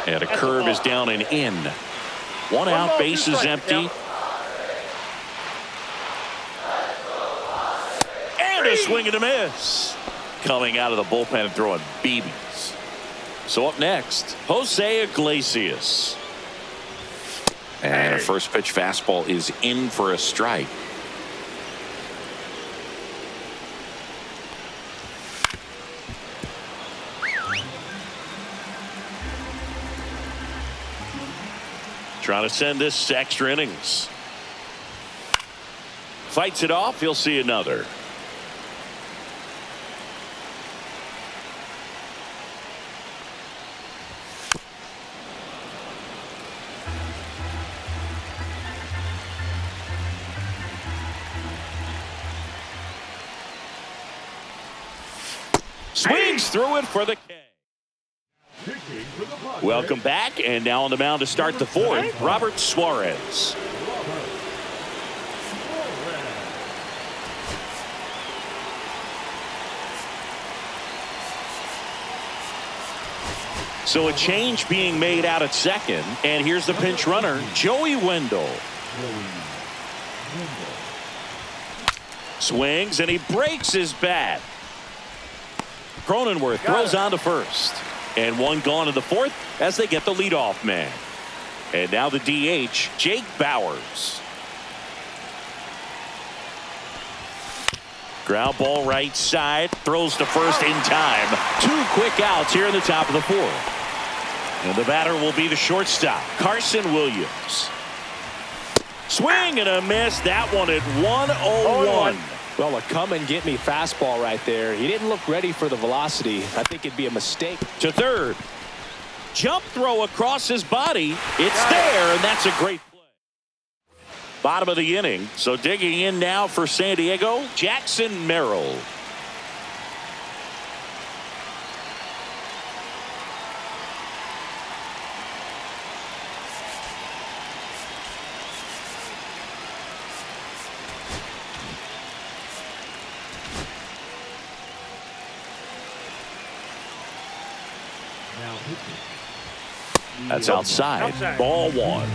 And a curve is down and in. 1 out, base is empty. And a swing and a miss. Coming out of the bullpen and throwing BBs. So up next, Jose Iglesias. And a first pitch fastball is in for a strike. Trying to send this to extra innings. Fights it off. He'll see another. Swings through it for the K. Pitching for the Padres, Welcome back, and now on the mound to start the fourth, Robert Suarez. Robert Suarez. So a change being made out at second, and here's the pinch runner, Joey Wendell. Joey Wendell. Swings, and he breaks his bat. Cronenworth throws on to first. And one gone in the fourth as they get the leadoff man. And now the DH, Jake Bauers. Ground ball right side. Throws to first in time. 2 quick outs here in the top of the fourth. And the batter will be the shortstop, Carson Williams. Swing and a miss. That one at 1-0-1. Well, a come and get me fastball right there. He didn't look ready for the velocity. I think it'd be a mistake. To third. Jump throw across his body. It's there, and that's a great play. Bottom of the inning. So digging in now for San Diego, Jackson Merrill. Now pitching. That's outside. Ball one.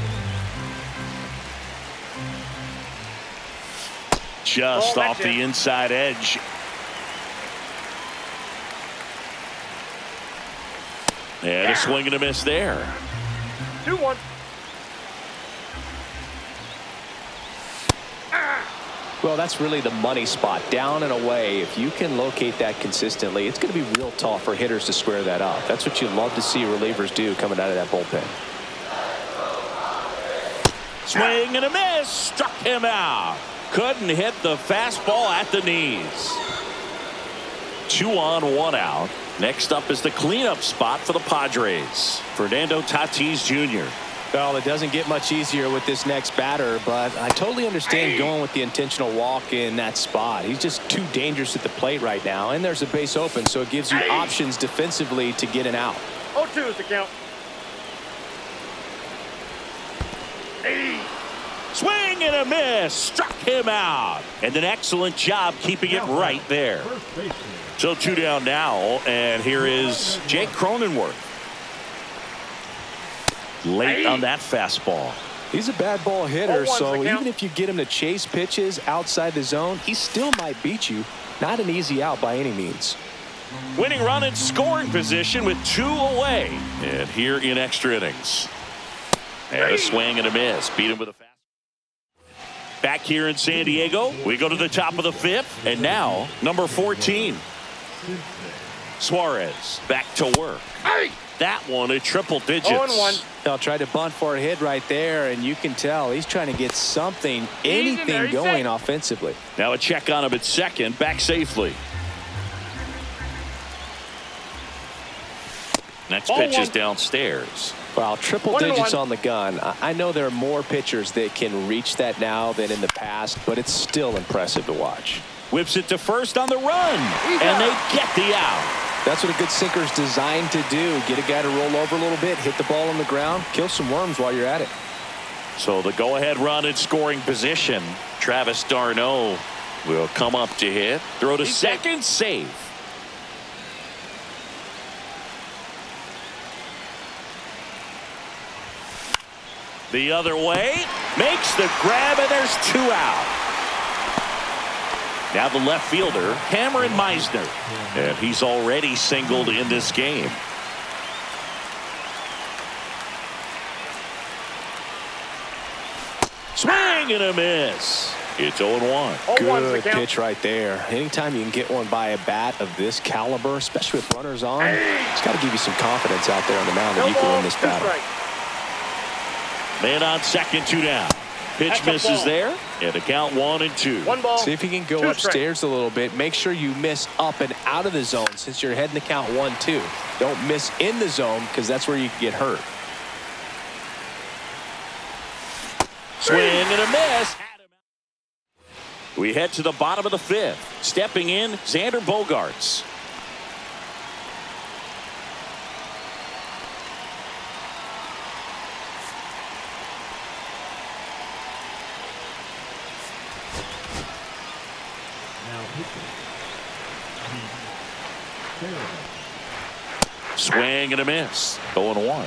Just off the inside edge. And a swing and a miss there. 2-1. Well, that's really the money spot, down and away. If you can locate that consistently, it's going to be real tough for hitters to square that up. That's what you love to see relievers do coming out of that bullpen. Swing and a miss. Struck him out. Couldn't hit the fastball at the knees. 2 on, 1 out. Next up is the cleanup spot for the Padres, Fernando Tatis Jr. Well, it doesn't get much easier with this next batter, but I totally understand going with the intentional walk in that spot. He's just too dangerous at the plate right now, and there's a base open, so it gives you options defensively to get an out. 0-2 is the count. Swing and a miss. Struck him out. And an excellent job keeping it right there. First baseman. So 2 down now, and here is Jake Cronenworth. Late on that fastball. He's a bad ball hitter, 0-1's the so count. even if you get him to chase pitches outside the zone, he still might beat you. Not an easy out by any means. Winning run in scoring position with 2 away. And here in extra innings. And a swing and a miss. Beat him with a fastball. Back here in San Diego, we go to the top of the 5th. And now, number 14. Suarez back to work. That one at triple digits. 0-1. They'll try to bunt for a hit right there, and you can tell he's trying to get something, anything going offensively. Now a check on him at second, back safely. Next pitch is downstairs. Wow, triple 1-1. digits on the gun. I know there are more pitchers that can reach that now than in the past, but it's still impressive to watch. Whips it to first on the run, and they get the out. That's what a good sinker is designed to do. Get a guy to roll over a little bit, hit the ball on the ground, kill some worms while you're at it. So the go-ahead run in scoring position. Travis d'Arnaud will come up to hit. Throw to second, safe. The other way, makes the grab, and there's 2 out. Now the left fielder, Cameron Meisner. And he's already singled in this game. Swing and a miss. It's 0-1. Good pitch right there. Anytime you can get one by a bat of this caliber, especially with runners on, it's got to give you some confidence out there on the mound that you can win this battle. Man on second, 2 down. Pitch misses there, and a count 1-2. 1 ball. See if you can go upstairs a little bit. Make sure you miss up and out of the zone since you're heading to count 1-2. Don't miss in the zone because that's where you can get hurt. Swing and a miss. We head to the bottom of the 5th. Stepping in, Xander Bogaerts. fair. Swing and a miss. 0-1.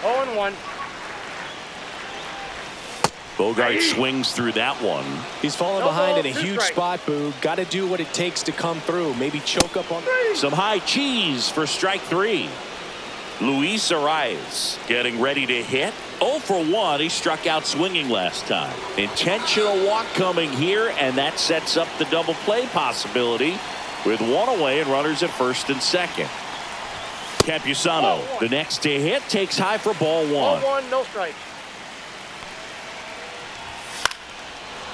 0-1. Bogart swings through that one. He's falling No behind ball, in a two huge strikes. spot, Boo. Got to do what it takes to come through. Maybe choke up on. Some high cheese for strike 3. Luis Arias getting ready to hit. 0 for 1. He struck out swinging last time. Intentional walk coming here, and that sets up the double play possibility with one away and runners at first and second. Campusano, the next to hit, takes high for ball 1. 0-1, no strike.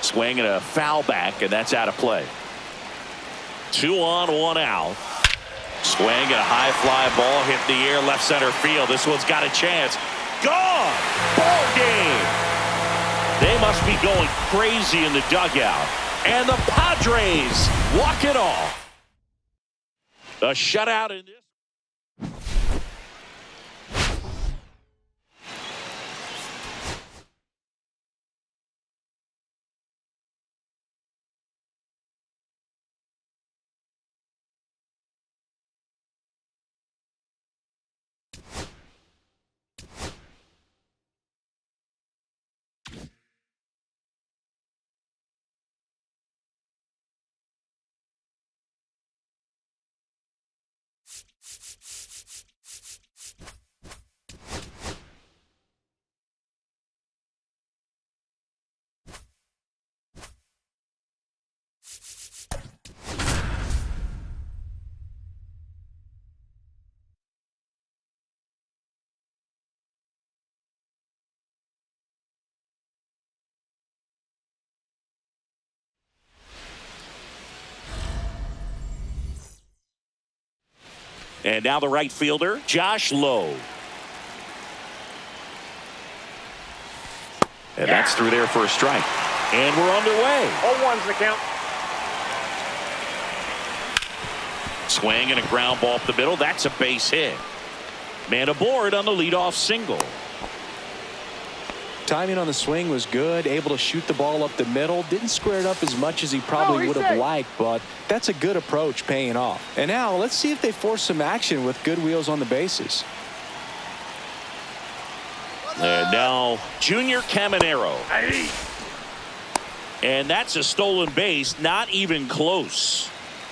Swing and a foul back, and that's out of play. 2 on, 1 out. Swing and a high fly ball hit in the air left center field. This one's got a chance. Gone! Ball game! They must be going crazy in the dugout. And the Padres walk it off. A shutout in this. And now the right fielder, Josh Lowe. And that's through there for a strike. And we're underway. 0-1's the count. Swing and a ground ball up the middle. That's a base hit. Man aboard on the leadoff single. Timing on the swing was good. Able to shoot the ball up the middle. Didn't square it up as much as he probably would have liked, but that's a good approach, paying off. And now let's see if they force some action with good wheels on the bases. And now Junior Caminero. And that's a stolen base, not even close.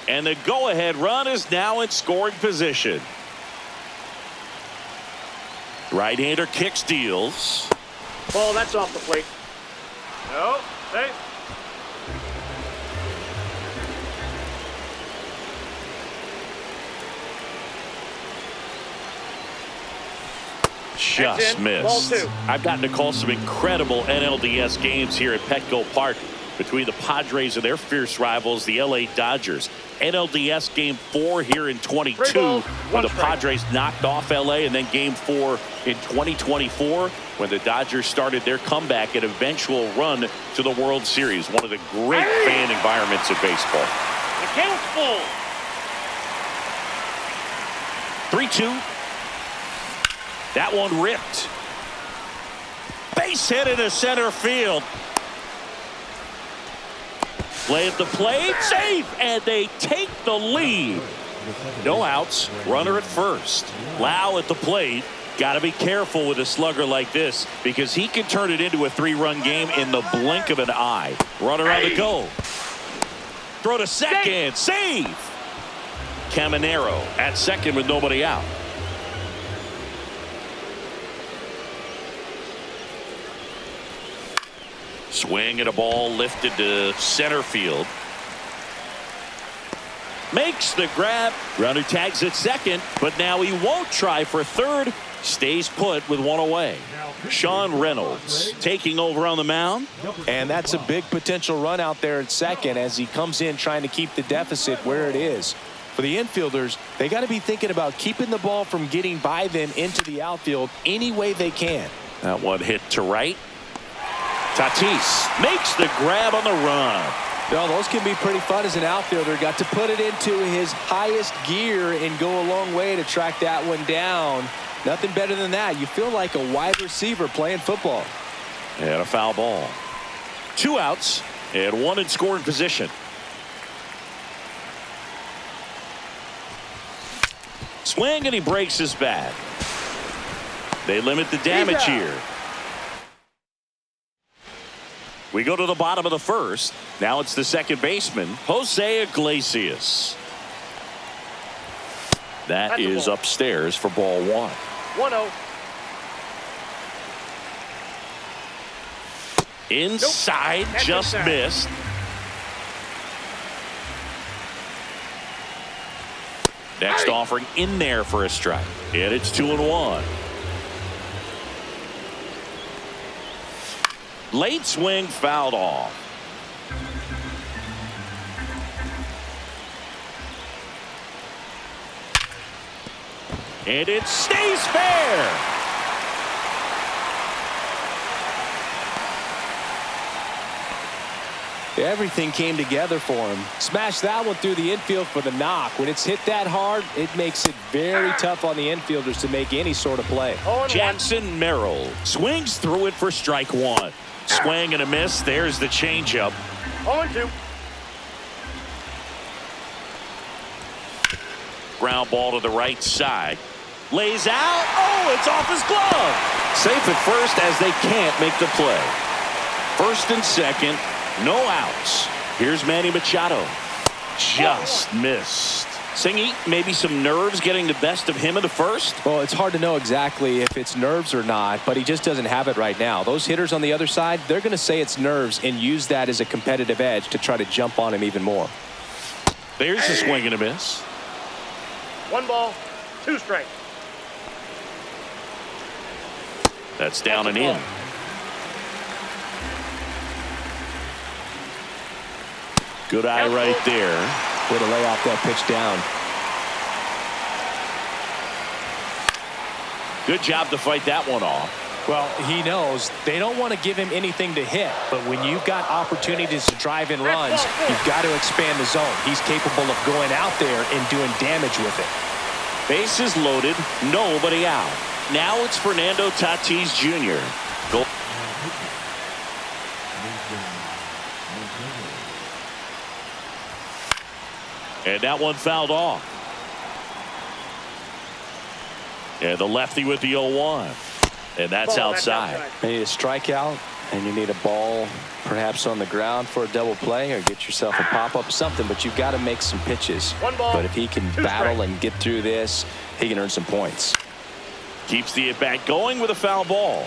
And the go-ahead run is now in scoring position. Right-hander kick steals. Ball, that's off the plate. No, hey. Just missed. Ball 2. I've gotten to call some incredible NLDS games here at Petco Park between the Padres and their fierce rivals, the LA Dodgers. NLDS Game 4 here in 22 when the Padres knocked off LA, and then Game 4 in 2024 when the Dodgers started their comeback and eventual run to the World Series. One of the great fan environments of baseball. The count's full. 3-2. That one ripped. Base hit into center field. Play at the plate, safe, and they take the lead. No outs, runner at first. Lau at the plate. Got to be careful with a slugger like this because he can turn it into a 3-run game in the blink of an eye. Runner on the go. Throw to second, save. Caminero at second with nobody out. Swing and a ball lifted to center field. Makes the grab. Runner tags at second, but now he won't try for third. Stays put with one away. Sean Reynolds taking over on the mound. And that's a big potential run out there at second as he comes in trying to keep the deficit where it is. For the infielders, they got to be thinking about keeping the ball from getting by them into the outfield any way they can. That one hit to right. Tatis makes the grab on the run. Well, those can be pretty fun as an outfielder. Got to put it into his highest gear and go a long way to track that one down. Nothing better than that. You feel like a wide receiver playing football. And a foul ball. 2 outs and 1 in scoring position. swing, and he breaks his bat. They limit the damage here. We go to the bottom of the first. Now it's the second baseman, Jose Iglesias. That is upstairs for ball 1. 1-0. Inside, Nope. just Inside. missed. Next offering in there for a strike. And it's 2-1. Late swing fouled off. And it stays fair. Everything came together for him. Smashed that one through the infield for the knock. When it's hit that hard, it makes it very tough on the infielders to make any sort of play. Jackson Merrill swings through it for strike 1. Swing and a miss. There's the changeup. 0-2. Ground ball to the right side. Lays out. Oh, it's off his glove. Safe at first as they can't make the play. First and second. No outs. Here's Manny Machado. Just missed. Singy, maybe some nerves getting the best of him in the first? Well, it's hard to know exactly if it's nerves or not, but he just doesn't have it right now. Those hitters on the other side, they're going to say it's nerves and use that as a competitive edge to try to jump on him even more. There's a swing and a miss. 1 ball, 2 strikes. That's down and in. Good eye right there. Way to lay off that pitch down. Good job to fight that one off. Well, he knows they don't want to give him anything to hit, but when you've got opportunities to drive in runs, you've got to expand the zone. He's capable of going out there and doing damage with it. Bases loaded, nobody out. Now it's Fernando Tatis Jr. Go. And that one fouled off. And the lefty with the 0-1. And that's outside. You need a strikeout, and you need a ball perhaps on the ground for a double play or get yourself a pop-up, something, but you've got to make some pitches. 1 ball, but if he can 2 battle strikes. and get through this, he can earn some points. Keeps the at-bat going with a foul ball.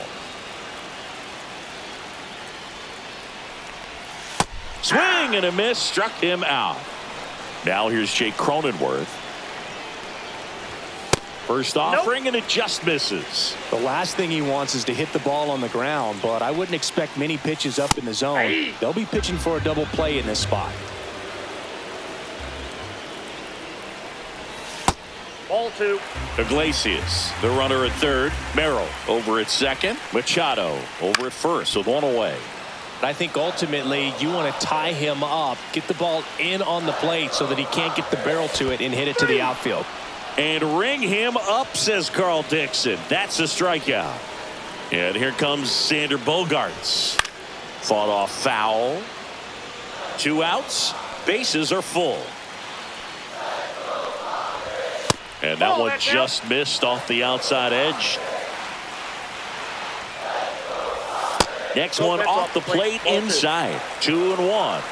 Swing and a miss, struck him out. Now here's Jake Cronenworth. First offering, and it just misses. The last thing he wants is to hit the ball on the ground, but I wouldn't expect many pitches up in the zone. They'll be pitching for a double play in this spot. Ball 2. Iglesias, the runner at third. Merrill over at second. Machado over at first with 1 away. I think ultimately you want to tie him up, get the ball in on the plate so that he can't get the barrel to it and hit it to the outfield. And ring him up, says Carl Dixon. That's a strikeout. And here comes Sander Bogarts. Fought off foul. 2 outs. Bases are full. And that one just missed off the outside edge. Next one off the plate inside. 2-1.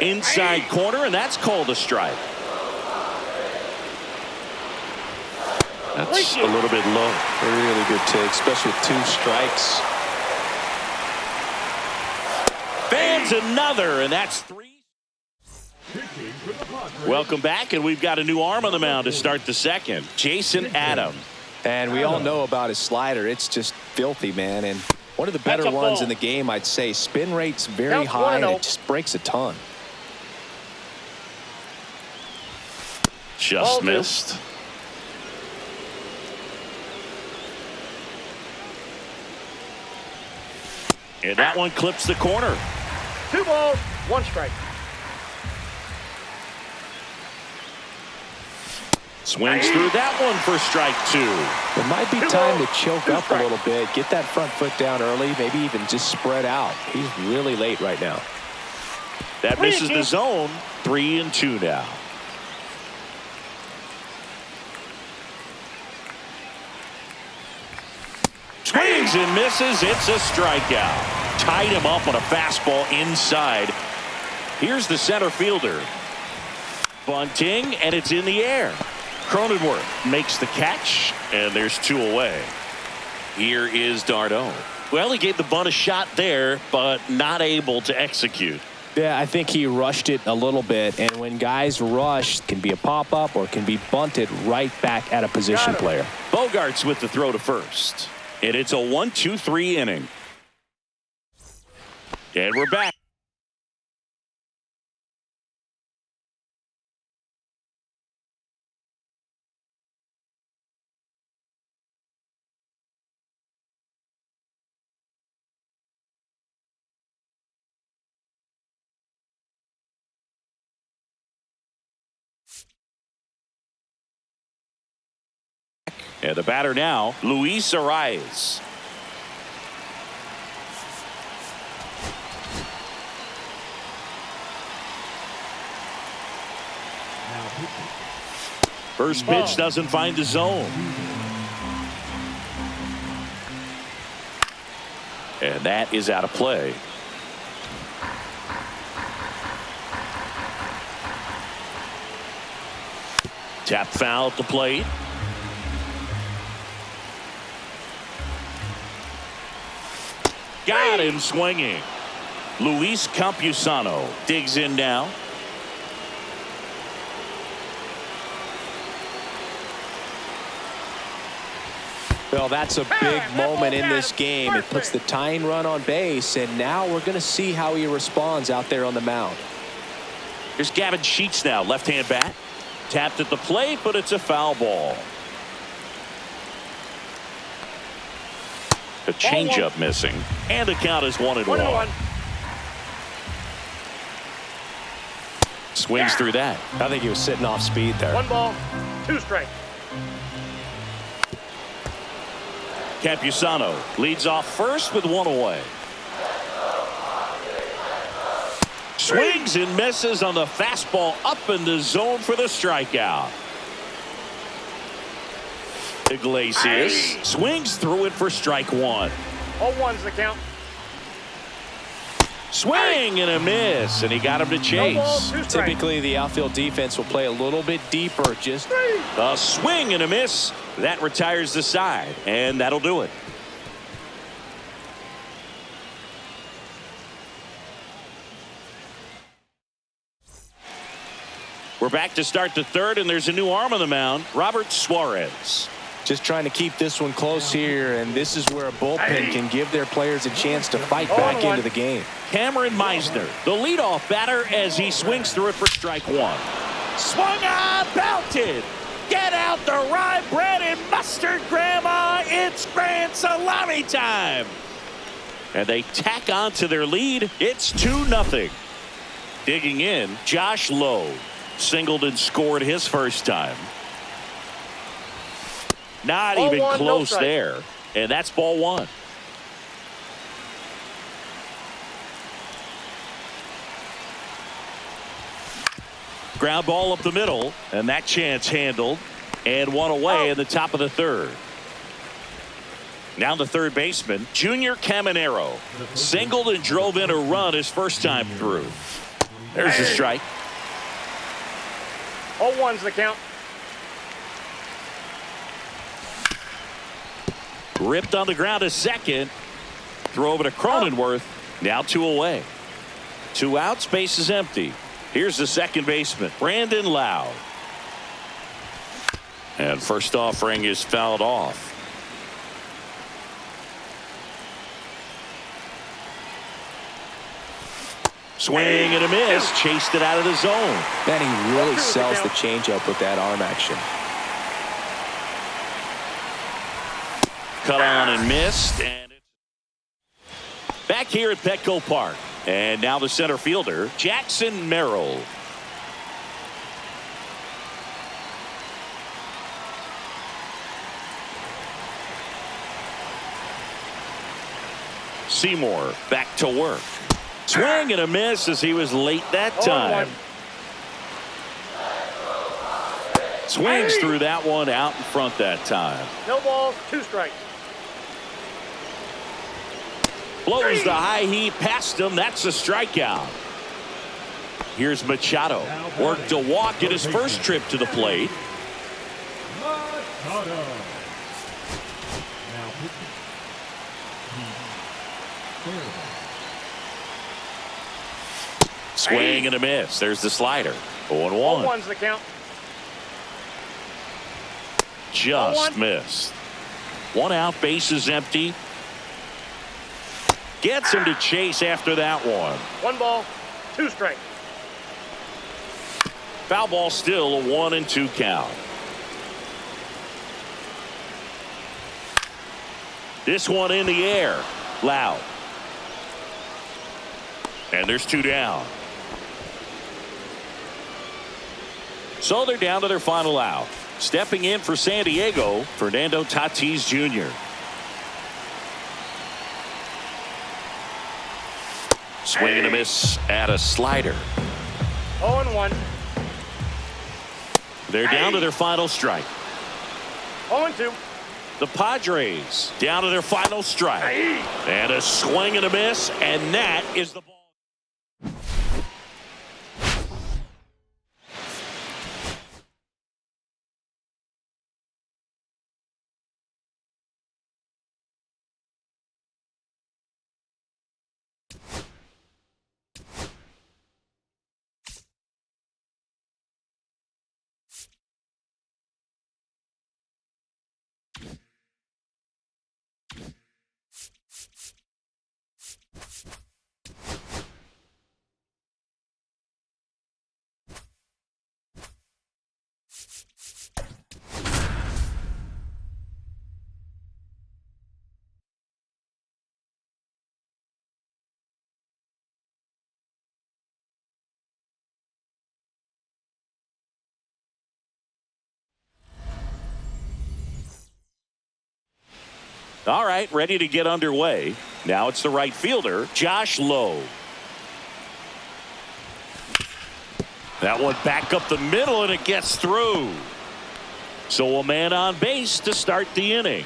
Inside corner, and that's called a strike. That's a little bit low. Really good take, especially with 2 strikes. Fans another, and that's 3. Welcome back, and we've got a new arm on the mound to start the second. Jason Adams. And we all know about his slider. It's just filthy, man. And one of the better ones in the game, I'd say. Spin rate's very high, and it just breaks a ton. Just missed. And that one clips the corner. 2 balls, 1 strike. Swings through that one for strike 2. It might be time to choke up a little bit, get that front foot down early, maybe even just spread out. He's really late right now. That misses the zone. 3-2 now. Swings and misses. It's a strikeout. Tied him up on a fastball inside. Here's the center fielder. Bunting, and it's in the air. Cronenworth makes the catch, and there's 2 away. Here is Darno. Well, he gave the bunt a shot there, but not able to execute. Yeah, I think he rushed it a little bit, and when guys rush, it can be a pop-up or can be bunted right back at a position player. Bogarts with the throw to first. And it's a 1-2-3 inning. And we're back. And the batter now, Luis Arias. First pitch doesn't find the zone. And that is out of play. Tap foul at the plate. Got him swinging. Luis Campusano digs in now. Well, that's a big moment in this game. It puts the tying run on base, and now we're going to see how he responds out there on the mound. Here's Gavin Sheets now, left-hand bat. Tapped at the plate, but it's a foul ball. A changeup missing, and the count is 1-1. Swings through that. I think he was sitting off speed there. 1 ball, 2 strikes. Campusano leads off first with 1 away. Swings and misses on the fastball up in the zone for the strikeout. Iglesias swings through it for strike 1. 0-1's the count. Swing and a miss, and he got him to chase. No ball, 2 strikes. Typically, the outfield defense will play a little bit deeper. Just a swing and a miss. That retires the side, and that'll do it. We're back to start the third, and there's a new arm on the mound, Robert Suarez. just trying to keep this one close here, and this is where a bullpen can give their players a chance to fight back into the game. Cameron Meisner, the leadoff batter, as he swings through it for strike 1. Swung on, belted. Get out the rye bread and mustard, Grandma. It's grand salami time. And they tack on to their lead. It's 2-0. Digging in, Josh Lowe. Singled and scored his first time. Not even close there. And that's ball 1. Ground ball up the middle, and that chance handled, and 1 away in the top of the third. Now the third baseman, Junior Caminero, singled and drove in a run his first time through. There's the strike. 0-1's the count. Ripped on the ground to second. Throw over to Cronenworth. Now 2 away. 2 outs, base is empty. Here's the second baseman, Brandon Lowe. And first offering is fouled off. Swing and a miss. Chased it out of the zone. Man, he really sells the changeup with that arm action. Cut on and missed. And it's back here at Petco Park. And now the center fielder, Jackson Merrill. Seymour back to work. Swing and a miss as he was late that time. Swings through that one out in front that time. No balls, 2 strikes. Blows the high heat past him. That's a strikeout. Here's Machado. Worked a walk in his first trip to the plate. Machado. Now pitching. Swing and a miss. There's the slider. 0-1. 0-1's the count. Just missed. 1 out, bases empty. Gets him to chase after that one. 1 ball, 2 strikes. Foul ball, still a 1-2 count. This one in the air. Loud. And there's 2 down. So they're down to their final out. Stepping in for San Diego, Fernando Tatis Jr. Swing and a miss at a slider. 0-1. They're down to their final strike. 0-2. The Padres down to their final strike. And a swing and a miss, and that is the ball. All right, ready to get underway. Now it's the right fielder, Josh Lowe. That one back up the middle, and it gets through. So a man on base to start the inning.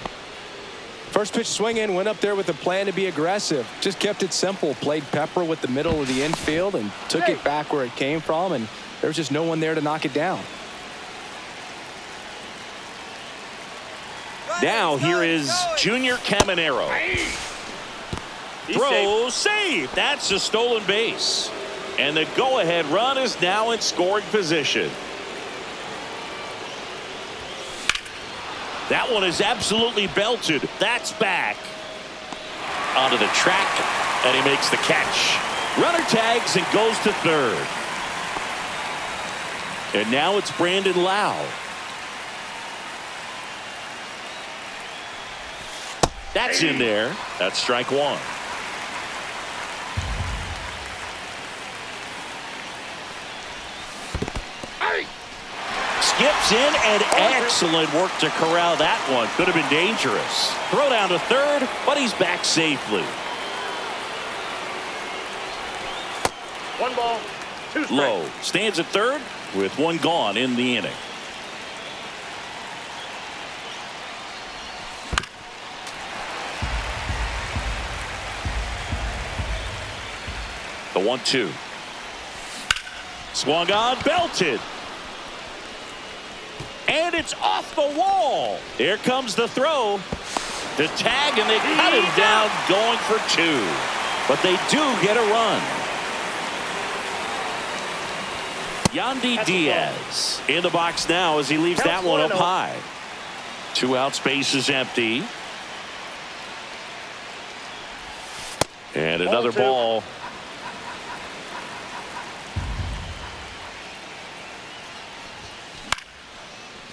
First pitch swing in, went up there with a plan to be aggressive. Just kept it simple. Played pepper with the middle of the infield and took it back where it came from, and there was just no one there to knock it down. Now here is Junior Caminero. Throw, save. That's a stolen base. And the go-ahead run is now in scoring position. That one is absolutely belted. That's back. Onto the track, and he makes the catch. Runner tags and goes to third. And now it's Brandon Lau. That's in there. That's strike 1. Skips in, and excellent work to corral that one. Could have been dangerous. Throw down to third, but he's back safely. 1 ball, 2 strikes. Lowe stands at third with 1 gone in the inning. The 1-2. Swung on, belted. And it's off the wall. Here comes the throw. The tag, and they cut him down going for 2. But they do get a run. Yandy Diaz in the box now as he leaves that one up high. 2 outs, base is empty. And another ball.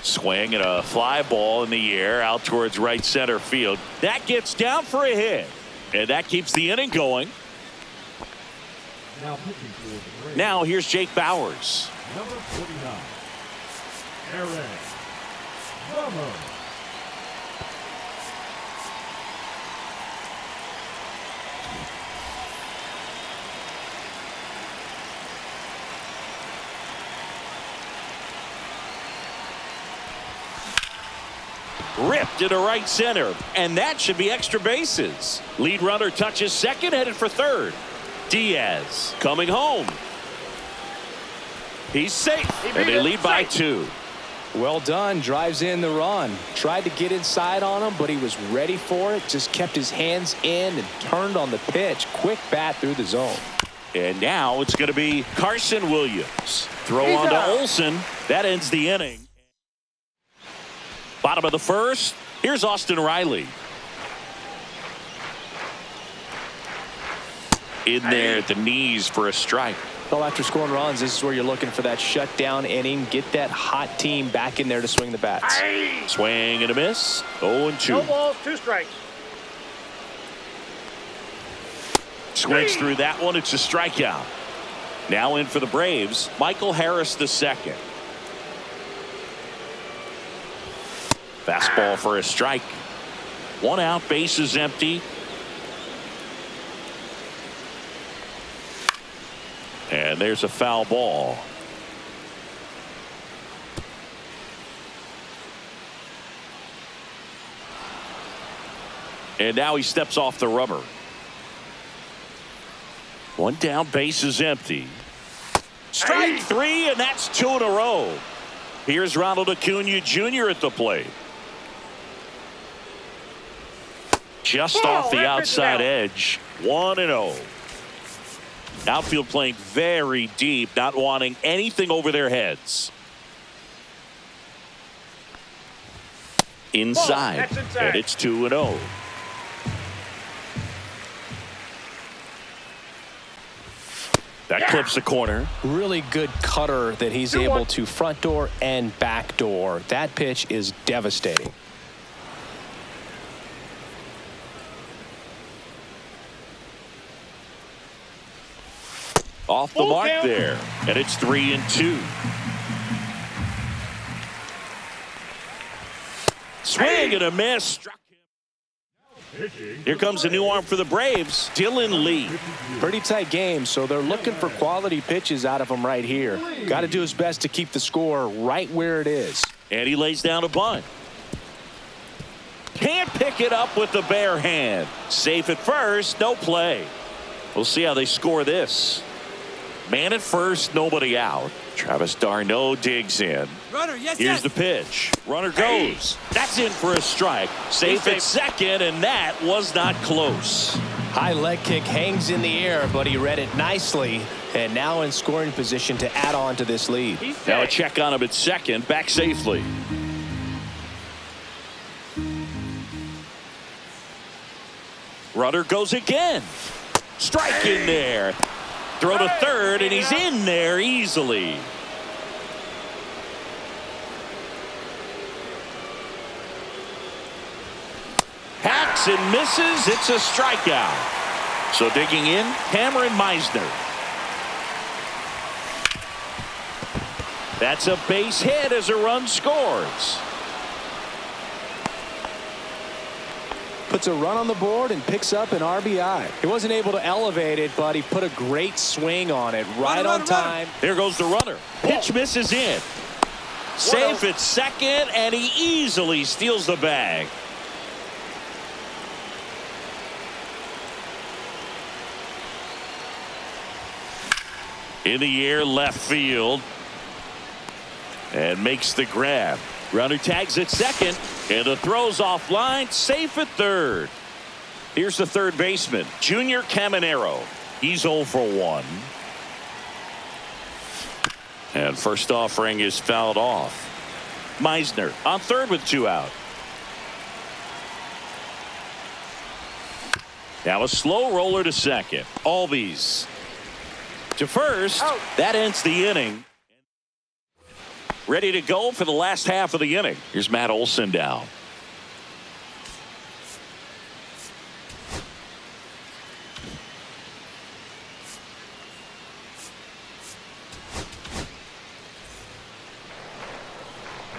Swing and a fly ball in the air out towards right center field. That gets down for a hit. And that keeps the inning going. Now here's Jake Bauers. Number 49, Aaron Ramos. Ripped into right center, and that should be extra bases. Lead runner touches second, headed for third. Diaz coming home. He's safe, and they lead by 2. Well done. Drives in the run. Tried to get inside on him, but he was ready for it. Just kept his hands in and turned on the pitch. Quick bat through the zone. And now it's going to be Carson Williams. Throw on to Olsen. That ends the inning. Bottom of the first. Here's Austin Riley. In there at the knees for a strike. Well, after scoring runs, this is where you're looking for that shutdown inning. Get that hot team back in there to swing the bats. Swing and a miss. 0-2. No balls, 2 strikes. Swings through that one. It's a strikeout. Now in for the Braves, Michael Harris II. Fastball for a strike. 1 out, bases empty. And there's a foul ball. And now he steps off the rubber. 1 down, bases empty. Strike 3, and that's 2 in a row. Here's Ronald Acuna Jr. at the plate. Just off the outside edge. 1-0. Outfield playing very deep, not wanting anything over their heads. Inside, and it's 2-0. That clips the corner. Really good cutter that he's able to front door and back door. That pitch is devastating. Off the mark there, and it's 3-2. Swing and a miss. Struck him. Here comes a new arm for the Braves, Dylan Lee. Pretty tight game, so they're looking for quality pitches out of him right here. Got to do his best to keep the score right where it is. And he lays down a bunt. Can't pick it up with the bare hand. Safe at first, no play. We'll see how they score this. Man at first, nobody out. Travis d'Arnaud digs in. Runner, yes, Here's the pitch. Runner goes. That's in for a strike. Safe at second, and that was not close. High leg kick hangs in the air, but he read it nicely, and now in scoring position to add on to this lead. Now a check on him at second, back safely. Runner goes again. Strike in there. Throw to third, and he's in there easily. Hacks and misses. It's a strikeout. So digging in, Cameron Meisner. That's a base hit as a run scores. Puts a run on the board and picks up an RBI. He wasn't able to elevate it, but he put a great swing on it right on time. There goes the runner. Pitch misses in. Safe at second, and he easily steals the bag. In the air, left field. And makes the grab. Runner tags at second, and the throw's offline, safe at third. Here's the third baseman, Junior Caminero. He's 0 for 1. And first offering is fouled off. Meisner on third with 2 out. Now a slow roller to second. Albies to first. That ends the inning. Ready to go for the last half of the inning. Here's Matt Olson down.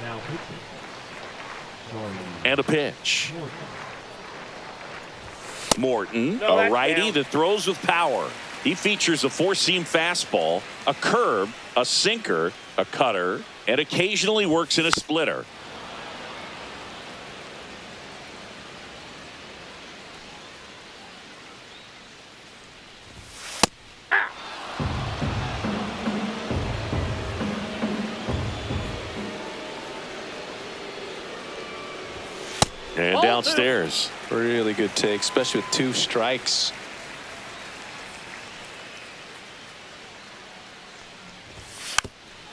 Now pitching. And a pitch. Morton, a righty that throws with power. He features a 4-seam fastball, a curve, a sinker, a cutter, and occasionally works in a splitter. And Ball downstairs. Really good take, especially with 2 strikes.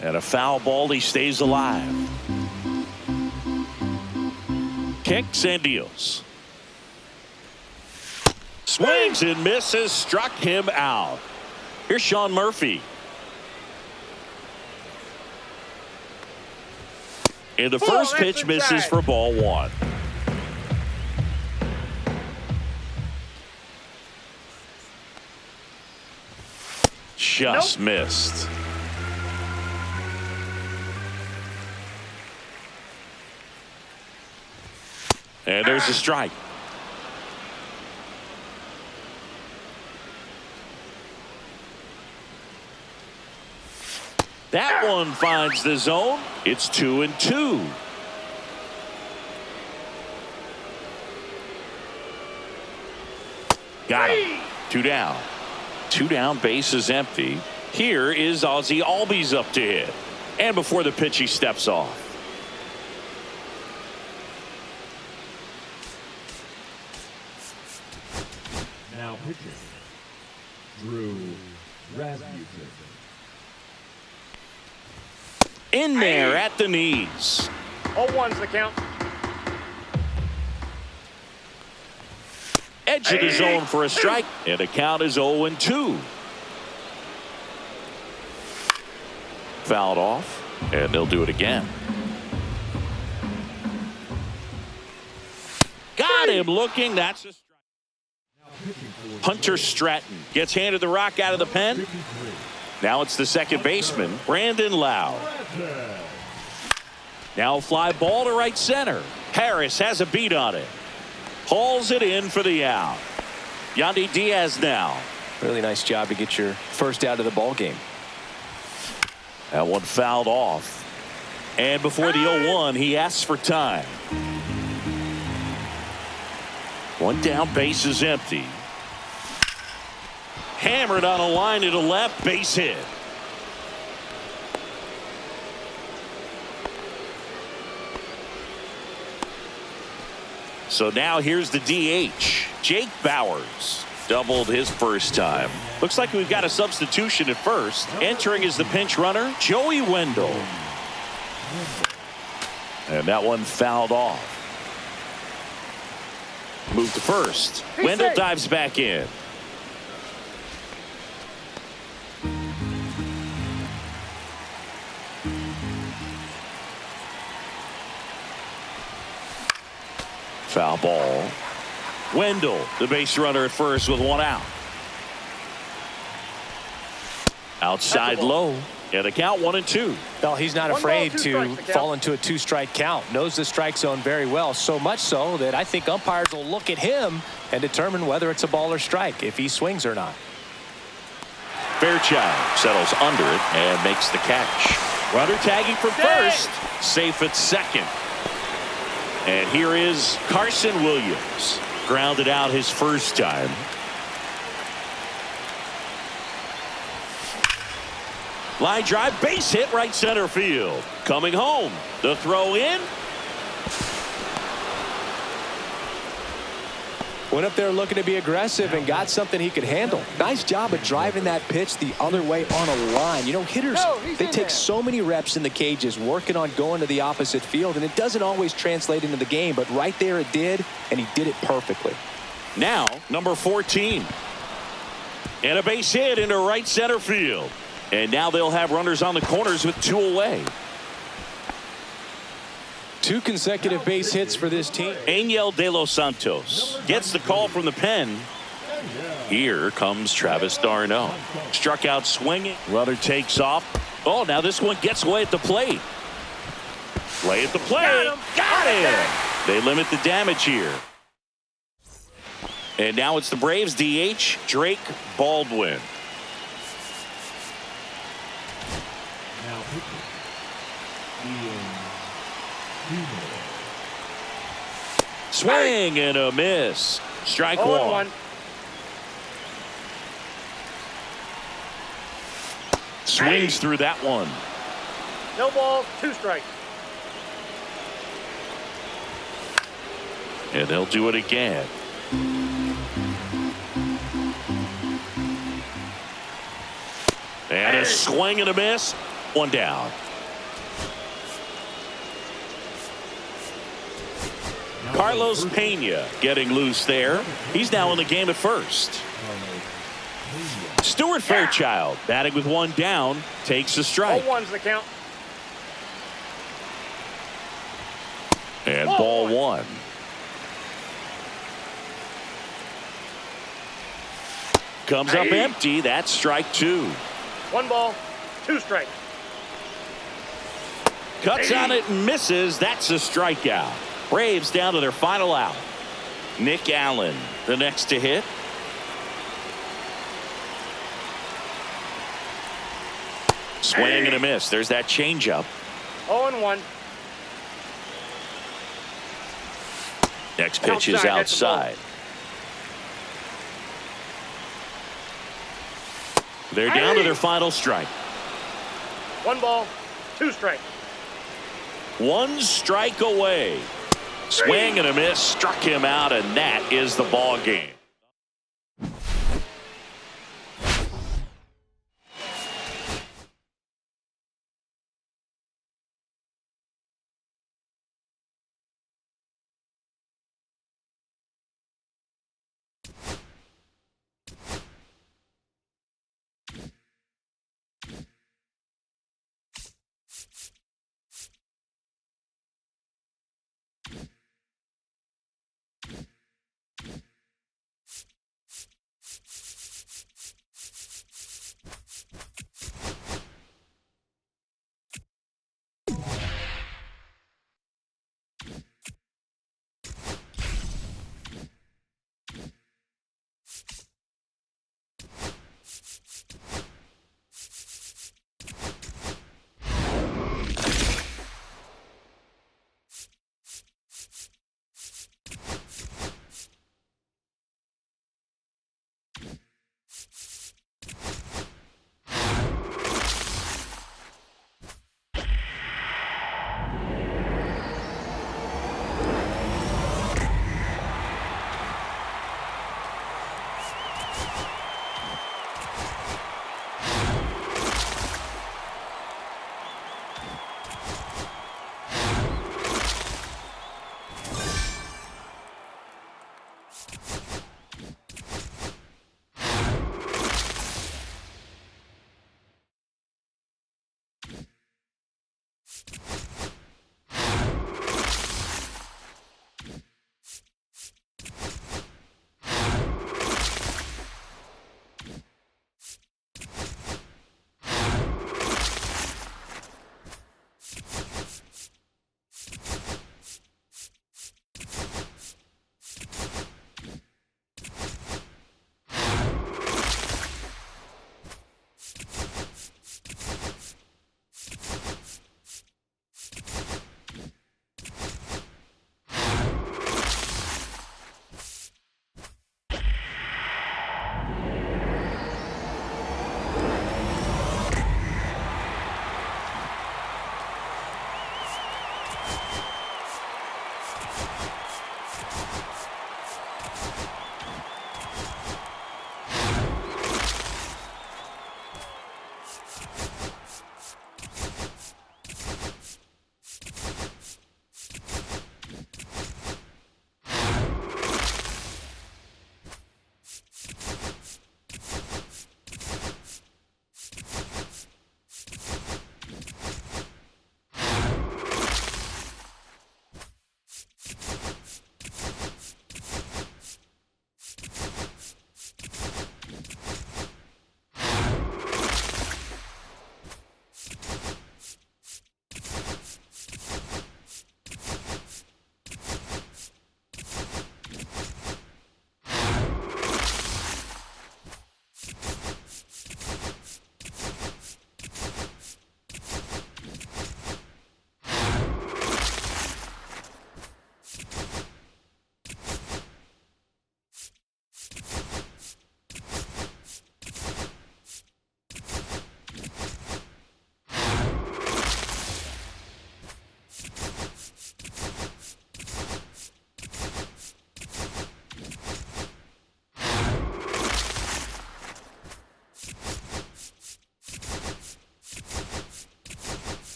And a foul ball. He stays alive. Kicks and deals. Swings and misses. Struck him out. Here's Sean Murphy. And the first pitch misses for ball 1. Just missed. And there's a strike. That one finds the zone. It's 2-2. Got him. 2 down. 2 down, base is empty. Here is Ozzie Albies up to hit. And before the pitch, he steps off. Now pitching. Drew Rasmussen. In there at the knees. 0-1's the count. Edge of the zone for a strike. And the count is 0-2. Fouled off. And they'll do it again. Got him looking. That's a strike. Hunter Stratton gets handed the rock out of the pen. Now it's the second baseman, Brandon Lau. Now a fly ball to right center. Harris has a beat on it. Hauls it in for the out. Yandy Diaz now. Really nice job to get your first out of the ball game. That one fouled off. And before the 0-1, he asks for time. 1 down, base is empty. Hammered on a line to the left, base hit. So now here's the DH. Jake Bowers doubled his first time. Looks like we've got a substitution at first. Entering is the pinch runner, Joey Wendell. And that one fouled off. Move to first. Wendell dives back in. Foul ball. Wendell, the base runner at first with 1 out. Outside low. And the count 1-2. Well, he's not 1 afraid ball, 2 to strikes, the count. fall into a 2-strike count. Knows the strike zone very well. So much so that I think umpires will look at him and determine whether it's a ball or strike, if he swings or not. Fairchild settles under it and makes the catch. Runner tagging from first. Safe at second. And here is Carson Williams. Grounded out his first time. Line drive, base hit, right center field. Coming home. The throw in. Went up there looking to be aggressive and got something he could handle. Nice job of driving that pitch the other way on a line. You know, hitters, they take so many reps in the cages working on going to the opposite field, and it doesn't always translate into the game, but right there it did, and he did it perfectly. Now, number 14. And a base hit into right center field. And now they'll have runners on the corners with 2 away. 2 consecutive base hits for this team. Angel De Los Santos gets the call from the pen. Here comes Travis d'Arnaud. Struck out swinging. Runner takes off. Oh, now this one gets away at the plate. Play at the plate. Got him. They limit the damage here. And now it's the Braves DH, Drake Baldwin. Now pitching. Ian Huber. Swing and a miss. Strike 1. Swings through that one. No ball, 2 strikes. And they'll do it again. And a swing and a miss. One down. Carlos Pena getting loose there. He's now in the game at first. Stuart Fairchild batting with one down takes a strike. 0-1's the count. And ball one. Comes up empty. That's strike two. 1 ball, 2 strikes. Cuts on it and misses. That's a strikeout. Braves down to their final out. Nick Allen, the next to hit. Swing and a miss. There's that changeup. 0-1. Next pitch is outside. They're down to their final strike. 1 ball, 2 strikes. One strike away. Swing and a miss. Struck him out, and that is the ball game.